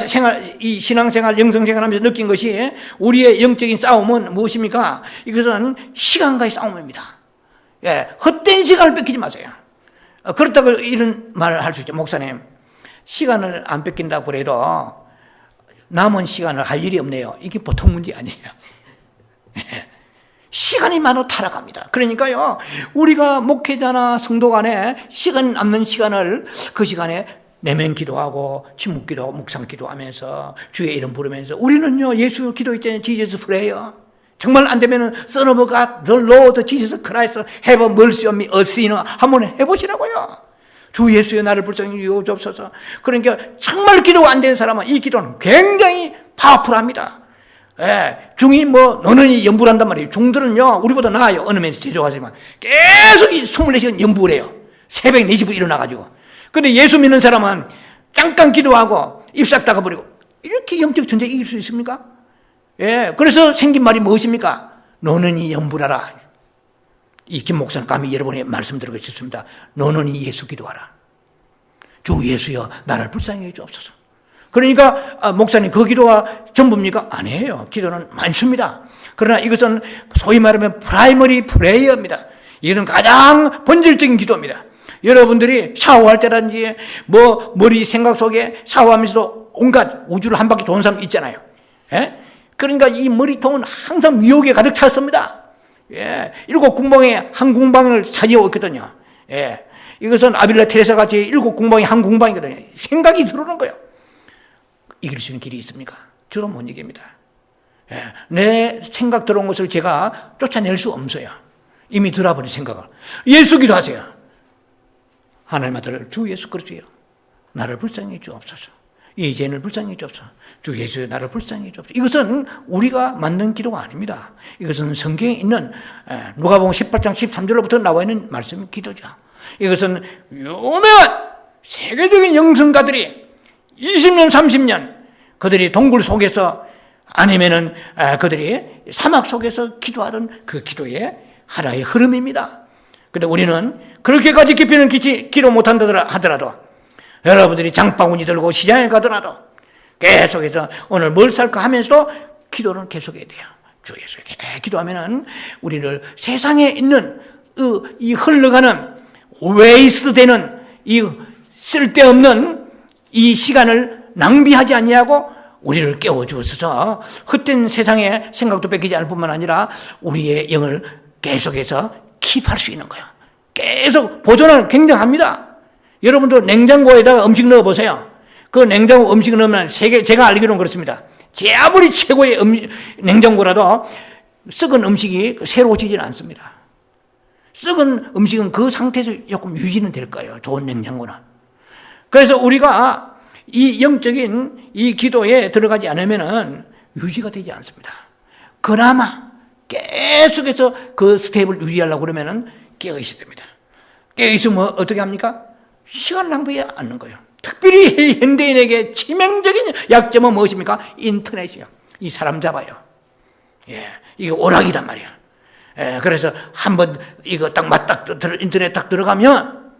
이 신앙생활, 영성생활 하면서 느낀 것이 우리의 영적인 싸움은 무엇입니까? 이것은 시간과의 싸움입니다. 예, 헛된 시간을 뺏기지 마세요. 그렇다고 이런 말을 할 수 있죠. 목사님, 시간을 안 뺏긴다고 그래도 남은 시간을 할 일이 없네요. 이게 보통 문제 아니에요. 시간이 많아 타락합니다. 그러니까요, 우리가 목회자나 성도 간에 시간 남는 시간을 그 시간에 내면 기도하고 침묵 기도하고 묵상 기도하면서 주의 이름 부르면서 우리는요, 예수 기도 있잖아요. Jesus prayer. 정말 안 되면은 Son of God, the Lord Jesus Christ, have mercy on me, a sinner. 한번 해보시라고요. 주 예수의 나를 불쌍히 여기옵소서. 그러니까 정말 기도가 안 되는 사람은 이 기도는 굉장히 파워풀합니다. 예, 중이 너는 연부를 한단 말이에요. 중들은요, 우리보다 나아요. 어느 면에서 제조하지만 계속 24시간 연부를 해요. 새벽 4시부터 일어나가지고. 근데 예수 믿는 사람은 잠깐 기도하고 입 싹 닦아버리고 이렇게 영적 전쟁 이길 수 있습니까? 예, 그래서 생긴 말이 무엇입니까? 너는 이 연부라라. 이 김 목사는 감히 여러분의 말씀 드리고 싶습니다. 너는 이 예수 기도하라. 주 예수여 나를 불쌍히 해주옵소서. 그러니까 목사님 그 기도가 전부입니까? 아니에요. 기도는 많습니다. 그러나 이것은 소위 말하면 프라이머리 프레이어입니다. 이거는 가장 본질적인 기도입니다. 여러분들이 샤워할 때라든지 머리 생각 속에 샤워하면서도 온갖 우주를 한 바퀴 도는 사람 있잖아요. 예? 그러니까 이 머리통은 항상 미혹에 가득 찼습니다. 예, 7궁방에 한 궁방을 차지하고 있거든요. 예, 이것은 아빌라 테레사 같이 7궁방이 한 궁방이거든요. 생각이 들어오는 거예요. 이길 수 있는 길이 있습니까? 저도 못 이깁니다. 예, 내 생각 들어온 것을 제가 쫓아낼 수 없어요. 이미 들어버린 생각을. 예수 기도하세요. 하나님 아들 주 예수 그리스도여 나를 불쌍히 주옵소서. 이 죄인을 불쌍히 주옵소서. 주 예수여 나를 불쌍히 주옵소서. 이것은 우리가 만든 기도가 아닙니다. 이것은 성경에 있는 누가복음 18장 13절로부터 나와 있는 말씀 기도죠. 이것은 유명한 세계적인 영성가들이 20년 30년 그들이 동굴 속에서 아니면은 그들이 사막 속에서 기도하던 그 기도의 하나의 흐름입니다. 그런데 우리는 그렇게까지 깊이는 기도 못한다 하더라도 여러분들이 장바구니 들고 시장에 가더라도 계속해서 오늘 뭘 살까 하면서도 기도는 계속해야 돼요. 주 예수에게 기도하면은 우리를 세상에 있는 이 흘러가는 웨이스트 되는 이 쓸데없는 이 시간을 낭비하지 아니하고 우리를 깨워주어서 헛된 세상의 생각도 뺏기지 않을 뿐만 아니라 우리의 영을 계속해서 킵할 수 있는 거예요. 계속 보존은 굉장합니다. 여러분도 냉장고에다가 음식 넣어보세요. 그 냉장고 음식 넣으면 제가 알기로는 그렇습니다. 아무리 최고의 냉장고라도 썩은 음식이 새로워지지는 않습니다. 썩은 음식은 그 상태에서 조금 유지는 될 거예요. 좋은 냉장고는. 그래서 우리가 이 영적인 이 기도에 들어가지 않으면은 유지가 되지 않습니다. 그나마 계속해서 그 스텝을 유지하려고 그러면은 깨어있어야 됩니다. 깨어있으면 어떻게 합니까? 시간 낭비하지 않는 거예요. 특별히 현대인에게 치명적인 약점은 무엇입니까? 인터넷이요. 이 사람 잡아요. 예, 이게 오락이란 말이야. 예, 그래서 한번 이거 딱 인터넷 딱 들어가면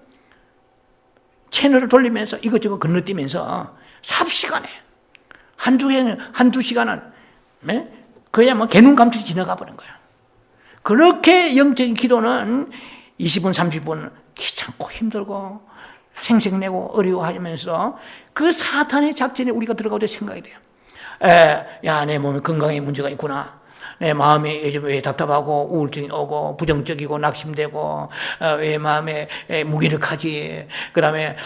채널을 돌리면서 이것저것 건너뛰면서 삽시간에 한두 시간은 그야 뭐 개눈 감투 지나가 버린 거예요. 그렇게 영적인 기도는 20분, 30분 귀찮고 힘들고 생색내고 어려워하면서 그 사탄의 작전에 우리가 들어가도 생각이 돼요. 야, 내 몸에 건강에 문제가 있구나. 내 마음이 요즘 왜 답답하고 우울증이 오고 부정적이고 낙심되고 왜 마음에 무기력하지. 그 다음에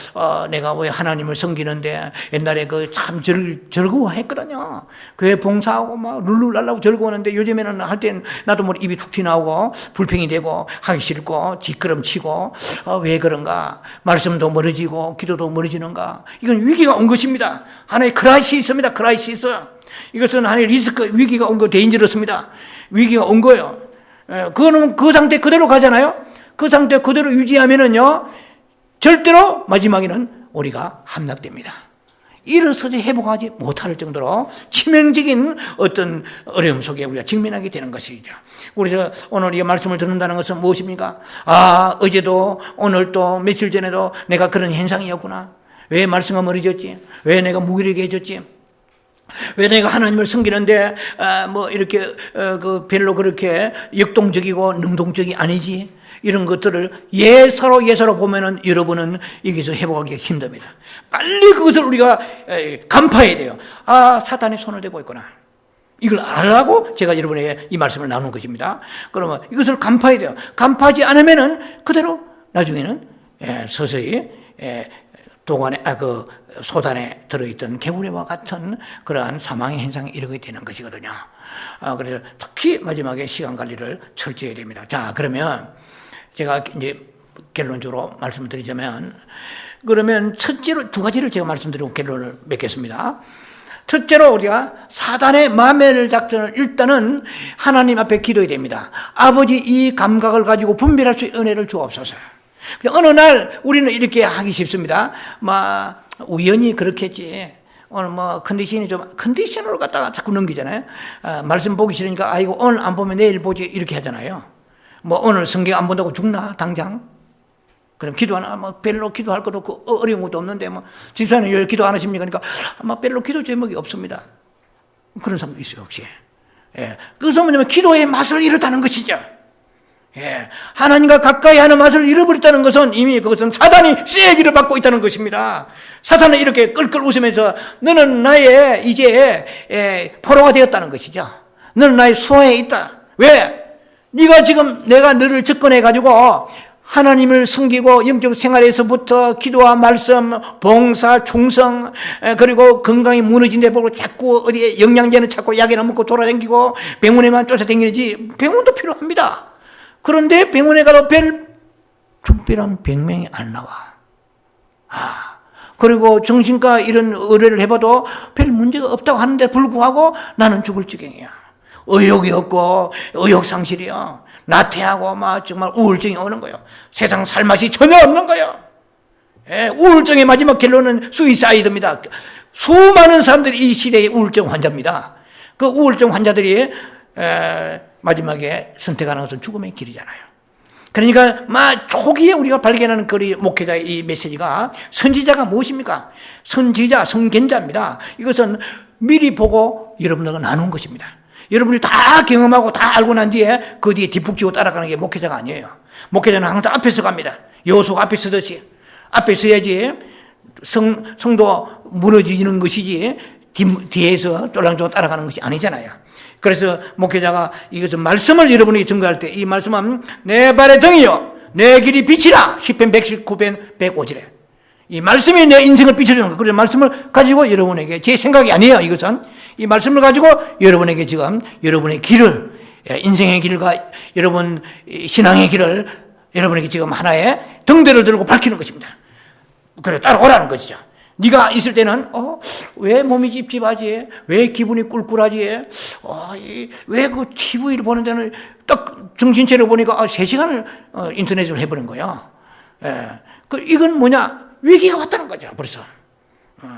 내가 왜 하나님을 섬기는데 옛날에 그 참 즐거워했거든요. 교회 봉사하고 막 룰루랄라고 즐거워하는데 요즘에는 할 땐 나도 뭐 입이 툭 튀나오고 불평이 되고 하기 싫고 뒷걸음치고 왜 그런가. 말씀도 멀어지고 기도도 멀어지는가. 이건 위기가 온 것입니다. 하나의 크라이시스입니다. 크라이시스. 이것은 하나의 리스크, 위기가 온 거, 데인저러스입니다. 위기가 온 거예요. 그거는 그 상태 그대로 가잖아요. 그 상태 그대로 유지하면은요, 절대로 마지막에는 우리가 함락됩니다. 일어서서 회복하지 못할 정도로 치명적인 어떤 어려움 속에 우리가 직면하게 되는 것이죠. 그래서 오늘 이 말씀을 듣는다는 것은 무엇입니까? 어제도 오늘도 며칠 전에도 내가 그런 현상이었구나. 왜 말씀가 멀어졌지? 왜 내가 무기력해졌지? 왜 내가 하나님을 섬기는데 뭐 이렇게 별로 그렇게 역동적이고 능동적이 아니지? 이런 것들을 예사로 보면은 여러분은 여기서 회복하기가 힘듭니다. 빨리 그것을 우리가 간파해야 돼요. 사탄이 손을 대고 있구나. 이걸 알라고 제가 여러분에게 이 말씀을 나눈 것입니다. 그러면 이것을 간파해야 돼요. 간파하지 않으면은 그대로 나중에는 서서히 소단에 들어있던 개구리와 같은 그러한 사망의 현상에 이르게 되는 것이거든요. 그래서 특히 마지막에 시간 관리를 철저히 해야 됩니다. 자, 그러면 제가 이제 결론적으로 말씀을 드리자면, 그러면 첫째로 두 가지를 제가 말씀드리고 결론을 맺겠습니다. 첫째로 우리가 사단의 마매를 작전을 일단은 하나님 앞에 기도해야 됩니다. 아버지, 이 감각을 가지고 분별할 수 있는 은혜를 주옵소서. 어느 날 우리는 이렇게 하기 쉽습니다. 우연히 그렇겠지. 오늘 컨디션으로 갖다가 자꾸 넘기잖아요. 말씀 보기 싫으니까, 오늘 안 보면 내일 보지. 이렇게 하잖아요. 오늘 성경 안 본다고 죽나? 당장? 그럼 별로 기도할 것도 없고, 어려운 것도 없는데, 집사님 왜 기도 안 하십니까? 그러니까, 별로 기도 제목이 없습니다. 그런 사람도 있어요, 혹시. 그것은 뭐냐면, 기도의 맛을 잃었다는 것이죠. 하나님과 가까이 하는 맛을 잃어버렸다는 것은 이미 그것은 사단이 쐐기를 받고 있다는 것입니다. 사탄은 이렇게 끌끌 웃으면서 너는 나의 이제 포로가 되었다는 것이죠. 너는 나의 수하에 있다. 왜? 네가 지금 내가 너를 접근해 가지고 하나님을 섬기고 영적 생활에서부터 기도와 말씀, 봉사, 충성, 그리고 건강이 무너진 데 보고 자꾸 어디에 영양제는 찾고 약이나 먹고 돌아다니고 병원에만 쫓아다니지. 병원도 필요합니다. 그런데 병원에 가도 특별한 병명이 안 나와. 그리고 정신과 이런 의뢰를 해봐도 별 문제가 없다고 하는데 불구하고 나는 죽을 지경이야. 의욕이 없고 의욕상실이야. 나태하고 정말 우울증이 오는 거예요. 세상 살맛이 전혀 없는 거예요. 우울증의 마지막 결론은 수이사이드입니다. 수많은 사람들이 이 시대의 우울증 환자입니다. 그 우울증 환자들이 마지막에 선택하는 것은 죽음의 길이잖아요. 그러니까 초기에 우리가 발견하는 그 목회자의 이 메시지가, 선지자가 무엇입니까? 선지자, 선견자입니다. 이것은 미리 보고 여러분들과 나눈 것입니다. 여러분이 다 경험하고 다 알고 난 뒤에 그 뒤에 뒷북지고 따라가는 게 목회자가 아니에요. 목회자는 항상 앞에서 갑니다. 여호수아가 앞에 서듯이. 앞에 서야지 성도 무너지는 것이지 뒤에서 쫄랑쫄랑 따라가는 것이 아니잖아요. 그래서 목회자가 이것은 말씀을 여러분이 증거할 때, 이 말씀은 내 발의 등이요 내 길이 빛이라. 시편 119편 105절에 이 말씀이 내 인생을 비춰주는 거예요. 그래서 말씀을 가지고 여러분에게, 제 생각이 아니에요. 이것은 이 말씀을 가지고 여러분에게 지금 여러분의 길을, 인생의 길과 여러분 신앙의 길을 여러분에게 지금 하나의 등대를 들고 밝히는 것입니다. 그래, 따라오라는 것이죠. 네가 있을 때는 왜 몸이 찝찝하지? 왜 기분이 꿀꿀하지? 왜 그 TV를 보는 데는 딱 정신차려 보니까 3시간을 인터넷을 해보는 거야. 예. 이건 뭐냐? 위기가 왔다는 거죠, 벌써.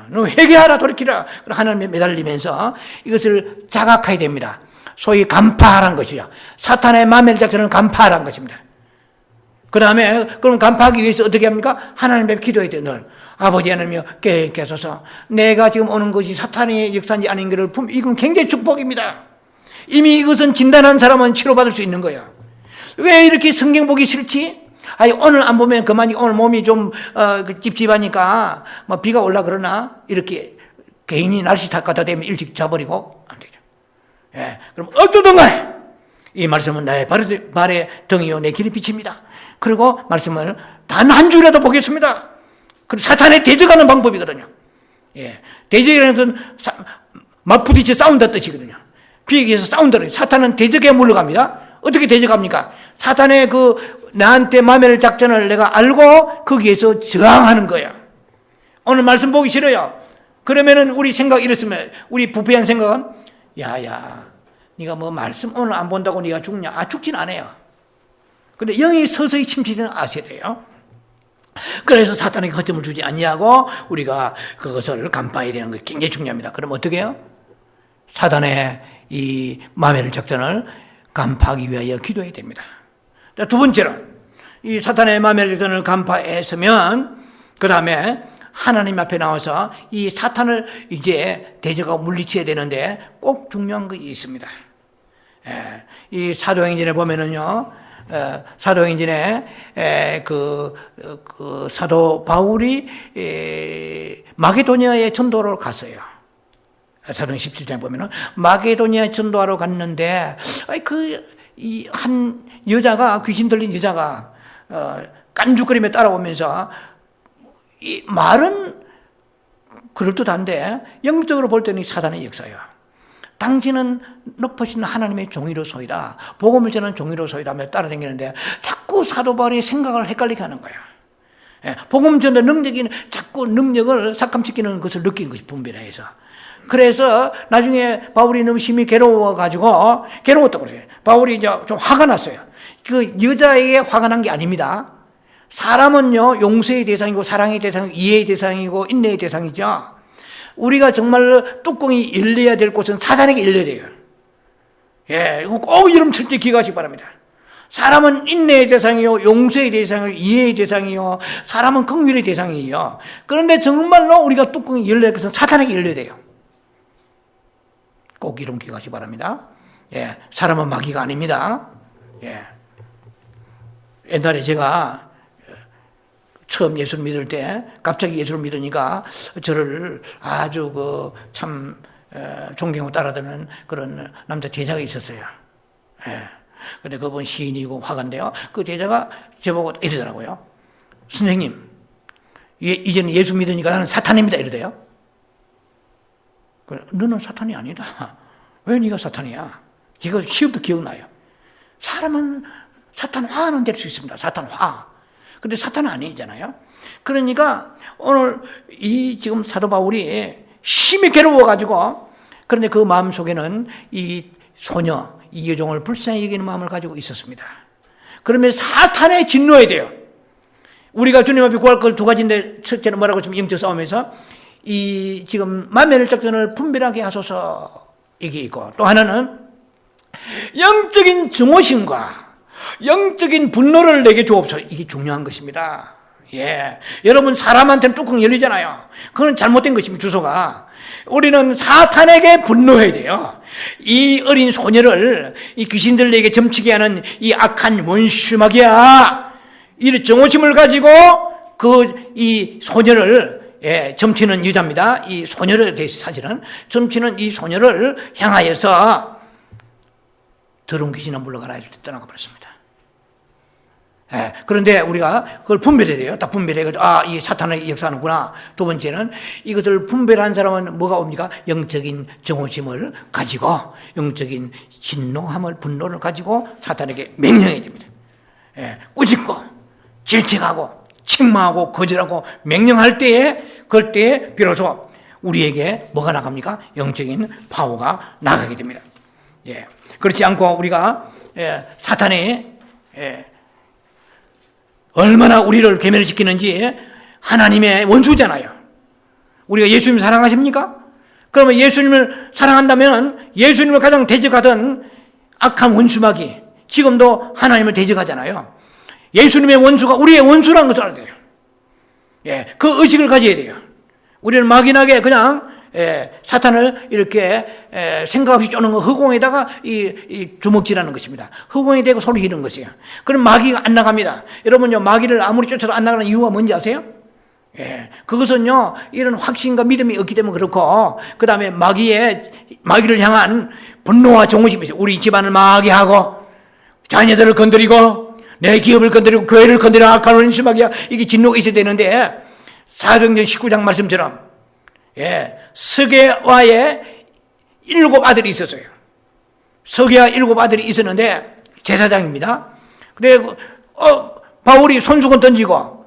너 회개하라, 돌이키라. 하나님에 매달리면서 이것을 자각해야 됩니다. 소위 간파하라는 것이죠. 사탄의 마멜 작전을 간파하라는 것입니다. 그 다음에 그럼 간파하기 위해서 어떻게 합니까? 하나님 앞에 기도해야 돼요. 늘 아버지 하나님이여 깨닫게 하소서. 내가 지금 오는 것이 사탄의 역사인지 아닌 것을 이건 굉장히 축복입니다. 이미 이것은 진단한 사람은 치료받을 수 있는 거야. 왜 이렇게 성경 보기 싫지? 아니 오늘 안 보면 그만이, 오늘 몸이 좀 찝찝하니까 뭐 비가 올라 그러나 이렇게 개인이 날씨 탓하다 되면 일찍 자버리고 안 되죠. 예, 그럼 어쩌든 간에 이 말씀은 나의 발의 등이요 내 길이 빛입니다. 그리고 말씀을 단 한 주라도 보겠습니다. 그리고 사탄에 대적하는 방법이거든요. 예, 대적이라는 것은 맞부딪혀 싸운다 뜻이거든요. 비행기에서 싸운다는 거예요. 사탄은 대적에 물러갑니다. 어떻게 대적합니까? 사탄의 나한테 마멜 작전을 내가 알고 거기에서 저항하는 거야. 오늘 말씀 보기 싫어요. 그러면은 우리 생각 이랬으면, 우리 부패한 생각은 야야 네가 뭐 말씀 오늘 안 본다고 네가 죽냐? 죽진 않아요. 근데 영이 서서히 침체되는 아셔야 돼요. 그래서 사탄에게 거점을 주지 아니하고 우리가 그것을 간파해야 되는 게 굉장히 중요합니다. 그럼 어떻게 해요? 사탄의 이 마멜 작전을 간파하기 위하여 기도해야 됩니다. 자, 두 번째로 이 사탄의 마멜 작전을 간파했으면 그 다음에 하나님 앞에 나와서 이 사탄을 이제 대적하고 물리쳐야 되는데 꼭 중요한 것이 있습니다. 예, 이 사도행전에 보면은요, 사도행전에 그 사도 바울이 마게도니아의 전도로 갔어요. 사도행 17장 보면은 마게도니아 전도하러 갔는데 이 한 여자가, 귀신 들린 여자가 깐죽거리며 따라오면서 이 말은 그럴듯한데 영적으로 볼 때는 사단의 역사예요. 당신은 높으신 하나님의 종이로소이다, 복음을 전하는 종이로소이다 하며 따라다니는데 자꾸 사도 바울의 생각을 헷갈리게 하는 거야. 예, 복음 전도 능력이 자꾸 능력을 삭감시키는 것을 느낀 것이 분별해서. 그래서 나중에 바울이 너무 심히 괴로워가지고, 괴로웠다고 그래요. 바울이 이제 좀 화가 났어요. 그 여자에게 화가 난 게 아닙니다. 사람은요, 용서의 대상이고 사랑의 대상이고 이해의 대상이고 인내의 대상이죠. 우리가 정말로 뚜껑이 열려야 될 곳은 사단에게 열려야 돼요. 예, 꼭 여러분 철저히 기억하시기 바랍니다. 사람은 인내의 대상이요, 용서의 대상이요, 이해의 대상이요, 사람은 긍휼의 대상이에요. 그런데 정말로 우리가 뚜껑이 열려야 될 것은 사단에게 열려야 돼요. 꼭 이런 기억하시기 바랍니다. 예, 사람은 마귀가 아닙니다. 예. 옛날에 제가 처음 예수를 믿을 때 갑자기 예수를 믿으니까 저를 아주 참 존경하고 따라드는 그런 남자 제자가 있었어요. 예. 근데 그분 시인이고 화가인데요. 그 제자가 저보고 이러더라고요. 선생님, 이제는 예수 믿으니까 나는 사탄입니다. 이러대요. 너는 사탄이 아니다. 왜 네가 사탄이야? 이거 시험도 기억나요. 사람은 사탄 화는 될 수 있습니다. 사탄 화. 근데 사탄은 아니잖아요. 그러니까 오늘 이 지금 사도 바울이 심히 괴로워가지고, 그런데 그 마음 속에는 이 소녀, 이 여종을 불쌍히 여기는 마음을 가지고 있었습니다. 그러면 사탄에 진노해야 돼요. 우리가 주님 앞에 구할 걸 두 가지인데, 첫째는 뭐라고 지금 영적 싸움에서 이 지금 마멜 작전을 분별하게 하소서, 이게 있고, 또 하나는 영적인 증오심과 영적인 분노를 내게 주옵소서. 이게 중요한 것입니다. 예, 여러분 사람한테는 뚜껑 열리잖아요. 그건 잘못된 것입니다. 주소가. 우리는 사탄에게 분노해야 돼요. 이 어린 소녀를 이 귀신들에게 점치게 하는 이 악한 원수 마귀야, 이 정오심을 가지고 이 소녀를 점치는 여자입니다. 이 소녀를 사실은 점치는 이 소녀를 향하여서 더러운 귀신아 물러가라 해서 떠나가 버렸습니다. 예, 그런데 우리가 그걸 분별해야 돼요. 딱 분별해가지고, 이 사탄의 역사하는구나. 두 번째는 이것을 분별한 사람은 뭐가 옵니까? 영적인 정오심을 가지고, 영적인 진노함을, 분노를 가지고 사탄에게 명령해야 됩니다. 예, 꾸짖고, 질책하고, 책망하고 거절하고 명령할 때에, 그럴 때에 비로소 우리에게 뭐가 나갑니까? 영적인 파워가 나가게 됩니다. 예. 그렇지 않고 우리가 사탄이 얼마나 우리를 괴멸시키는지, 하나님의 원수잖아요. 우리가 예수님 사랑하십니까? 그러면 예수님을 사랑한다면 예수님을 가장 대적하던 악한 원수마귀, 지금도 하나님을 대적하잖아요. 예수님의 원수가 우리의 원수라는 것을 알아야 돼요. 예, 그 의식을 가져야 돼요. 우리는 막연하게 그냥 사탄을 이렇게 생각 없이 쫓는 거, 허공에다가 이 주먹질하는 것입니다. 허공에 대고 소리 지르는 것이에요. 그럼 마귀가 안 나갑니다. 여러분요, 마귀를 아무리 쫓아도 안 나가는 이유가 뭔지 아세요? 예, 그것은요, 이런 확신과 믿음이 없기 때문에 그렇고, 그 다음에 마귀를 향한 분노와 종호심이 있어요. 우리 집안을 마귀하고, 자녀들을 건드리고, 내 기업을 건드리고, 교회를 건드리고, 악한 원수 마귀야. 이게 진노가 있어야 되는데, 사도행전 19장 말씀처럼, 서게와의 7 아들이 있었어요. 서게와 7 아들이 있었는데, 제사장입니다. 근데, 바울이 손수건 던지고,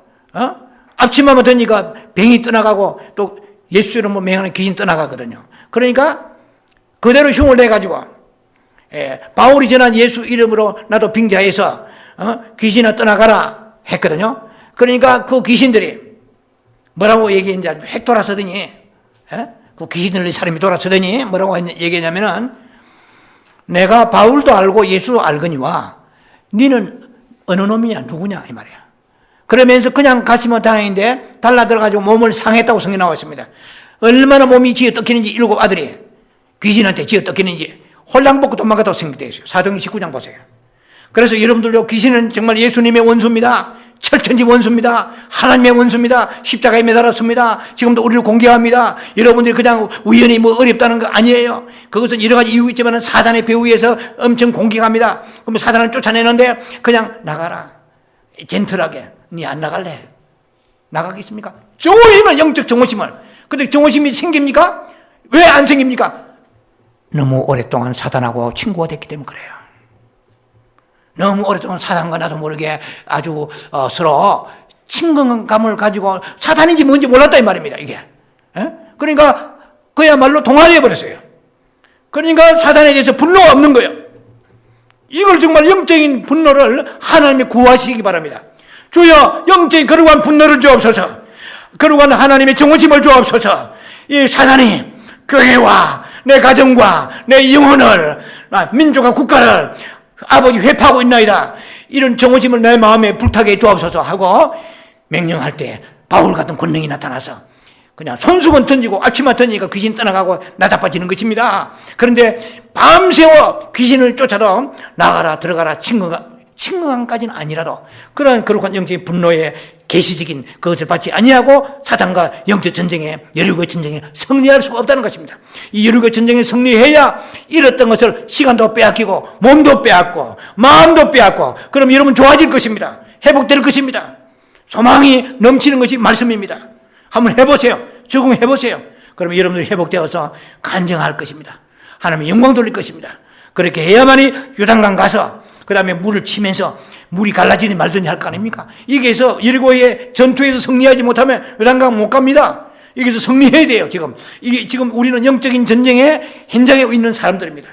앞치마만 던지니까 병이 떠나가고, 또 예수 이름으로 맹하는 귀신 떠나가거든요. 그러니까, 그대로 흉을 내가지고, 바울이 전한 예수 이름으로 나도 빙자해서, 귀신아 떠나가라 했거든요. 그러니까 그 귀신들이 뭐라고 얘기했는지 획 돌아서더니, 그 귀신 들린 사람이 돌아서더니 뭐라고 얘기했냐면은, 내가 바울도 알고 예수도 알거니와 니는 어느 놈이냐, 누구냐 이 말이야. 그러면서 그냥 가시면 다행인데 달라들어가지고 몸을 상했다고 성경에 나와 있습니다. 얼마나 몸이 쥐어 뜯기는지, 7 아들이 귀신한테 쥐어 뜯기는지 홀랑 벗고 도망갔다고 성경되어 있어요. 사도행전 19장 보세요. 그래서 여러분들도 귀신은 정말 예수님의 원수입니다. 철천지 원수입니다. 하나님의 원수입니다. 십자가에 매달았습니다. 지금도 우리를 공격합니다. 여러분들이 그냥 우연히 뭐 어렵다는 거 아니에요. 그것은 여러 가지 이유 있지만 사단의 배후에서 엄청 공격합니다. 그럼 사단을 쫓아내는데 그냥 나가라. 젠틀하게. 니 안 나갈래? 나가겠습니까? 정오심을, 영적 정오심을. 근데 정오심이 생깁니까? 왜 안 생깁니까? 너무 오랫동안 사단하고 친구가 됐기 때문에 그래요. 너무 오랫동안 사단과 나도 모르게 아주 서로 친근감을 가지고 사단인지 뭔지 몰랐다 이 말입니다, 이게. 그러니까 그야말로 동아리해 버렸어요. 그러니까 사단에 대해서 분노가 없는 거예요. 이걸 정말 영적인 분노를 하나님이 구하시기 바랍니다. 주여, 영적인 거룩한 분노를 주옵소서. 거룩한 하나님의 정오심을 주옵소서. 이 사단이 교회와 내 가정과 내 영혼을, 민족과 국가를 아버지 회파하고 있나이다. 이런 정오심을 내 마음에 불타게 주옵소서 하고 명령할 때 바울 같은 권능이 나타나서 그냥 손수건 던지고 앞치마 던지니까 귀신 떠나가고 나다빠지는 것입니다. 그런데 밤새워 귀신을 쫓아도 나가라 들어가라 친근함까지는 아니라도 그런 거룩한 영적인 분노의 계시적인 그것을 받지 아니하고 사단과 영적 전쟁에, 여리고의 전쟁에 승리할 수가 없다는 것입니다. 이 여리고의 전쟁에 승리해야 잃었던 것을 시간도 빼앗기고 몸도 빼앗고 마음도 빼앗고 그럼 여러분 좋아질 것입니다. 회복될 것입니다. 소망이 넘치는 것이 말씀입니다. 한번 해보세요. 적응해보세요. 그러면 여러분들이 회복되어서 간증할 것입니다. 하나님의 영광 돌릴 것입니다. 그렇게 해야만이 요단강 가서 그 다음에 물을 치면서 물이 갈라지니 말든지 할 거 아닙니까? 여기에서 여리고의 전투에서 승리하지 못하면 요단강 못 갑니다. 여기서 승리해야 돼요, 지금. 이게 지금 우리는 영적인 전쟁의 현장에 있는 사람들입니다.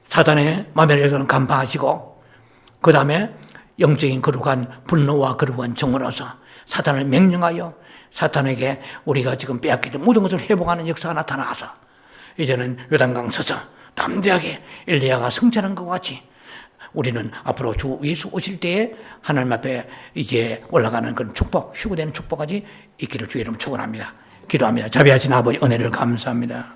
사단의 마멜에서는 간파하시고, 그 다음에 영적인 거룩한 분노와 거룩한 정으로서 사단을 명령하여 사탄에게 우리가 지금 빼앗기던 모든 것을 회복하는 역사가 나타나서 이제는 요단강 서서 담대하게 엘리야가 성찬한 것 같이 우리는 앞으로 주 예수 오실 때에 하나님 앞에 이제 올라가는 그런 축복, 휴거되는 축복까지 있기를 주의 이름으로 축원합니다. 기도합니다. 자비하신 아버지 은혜를 감사합니다.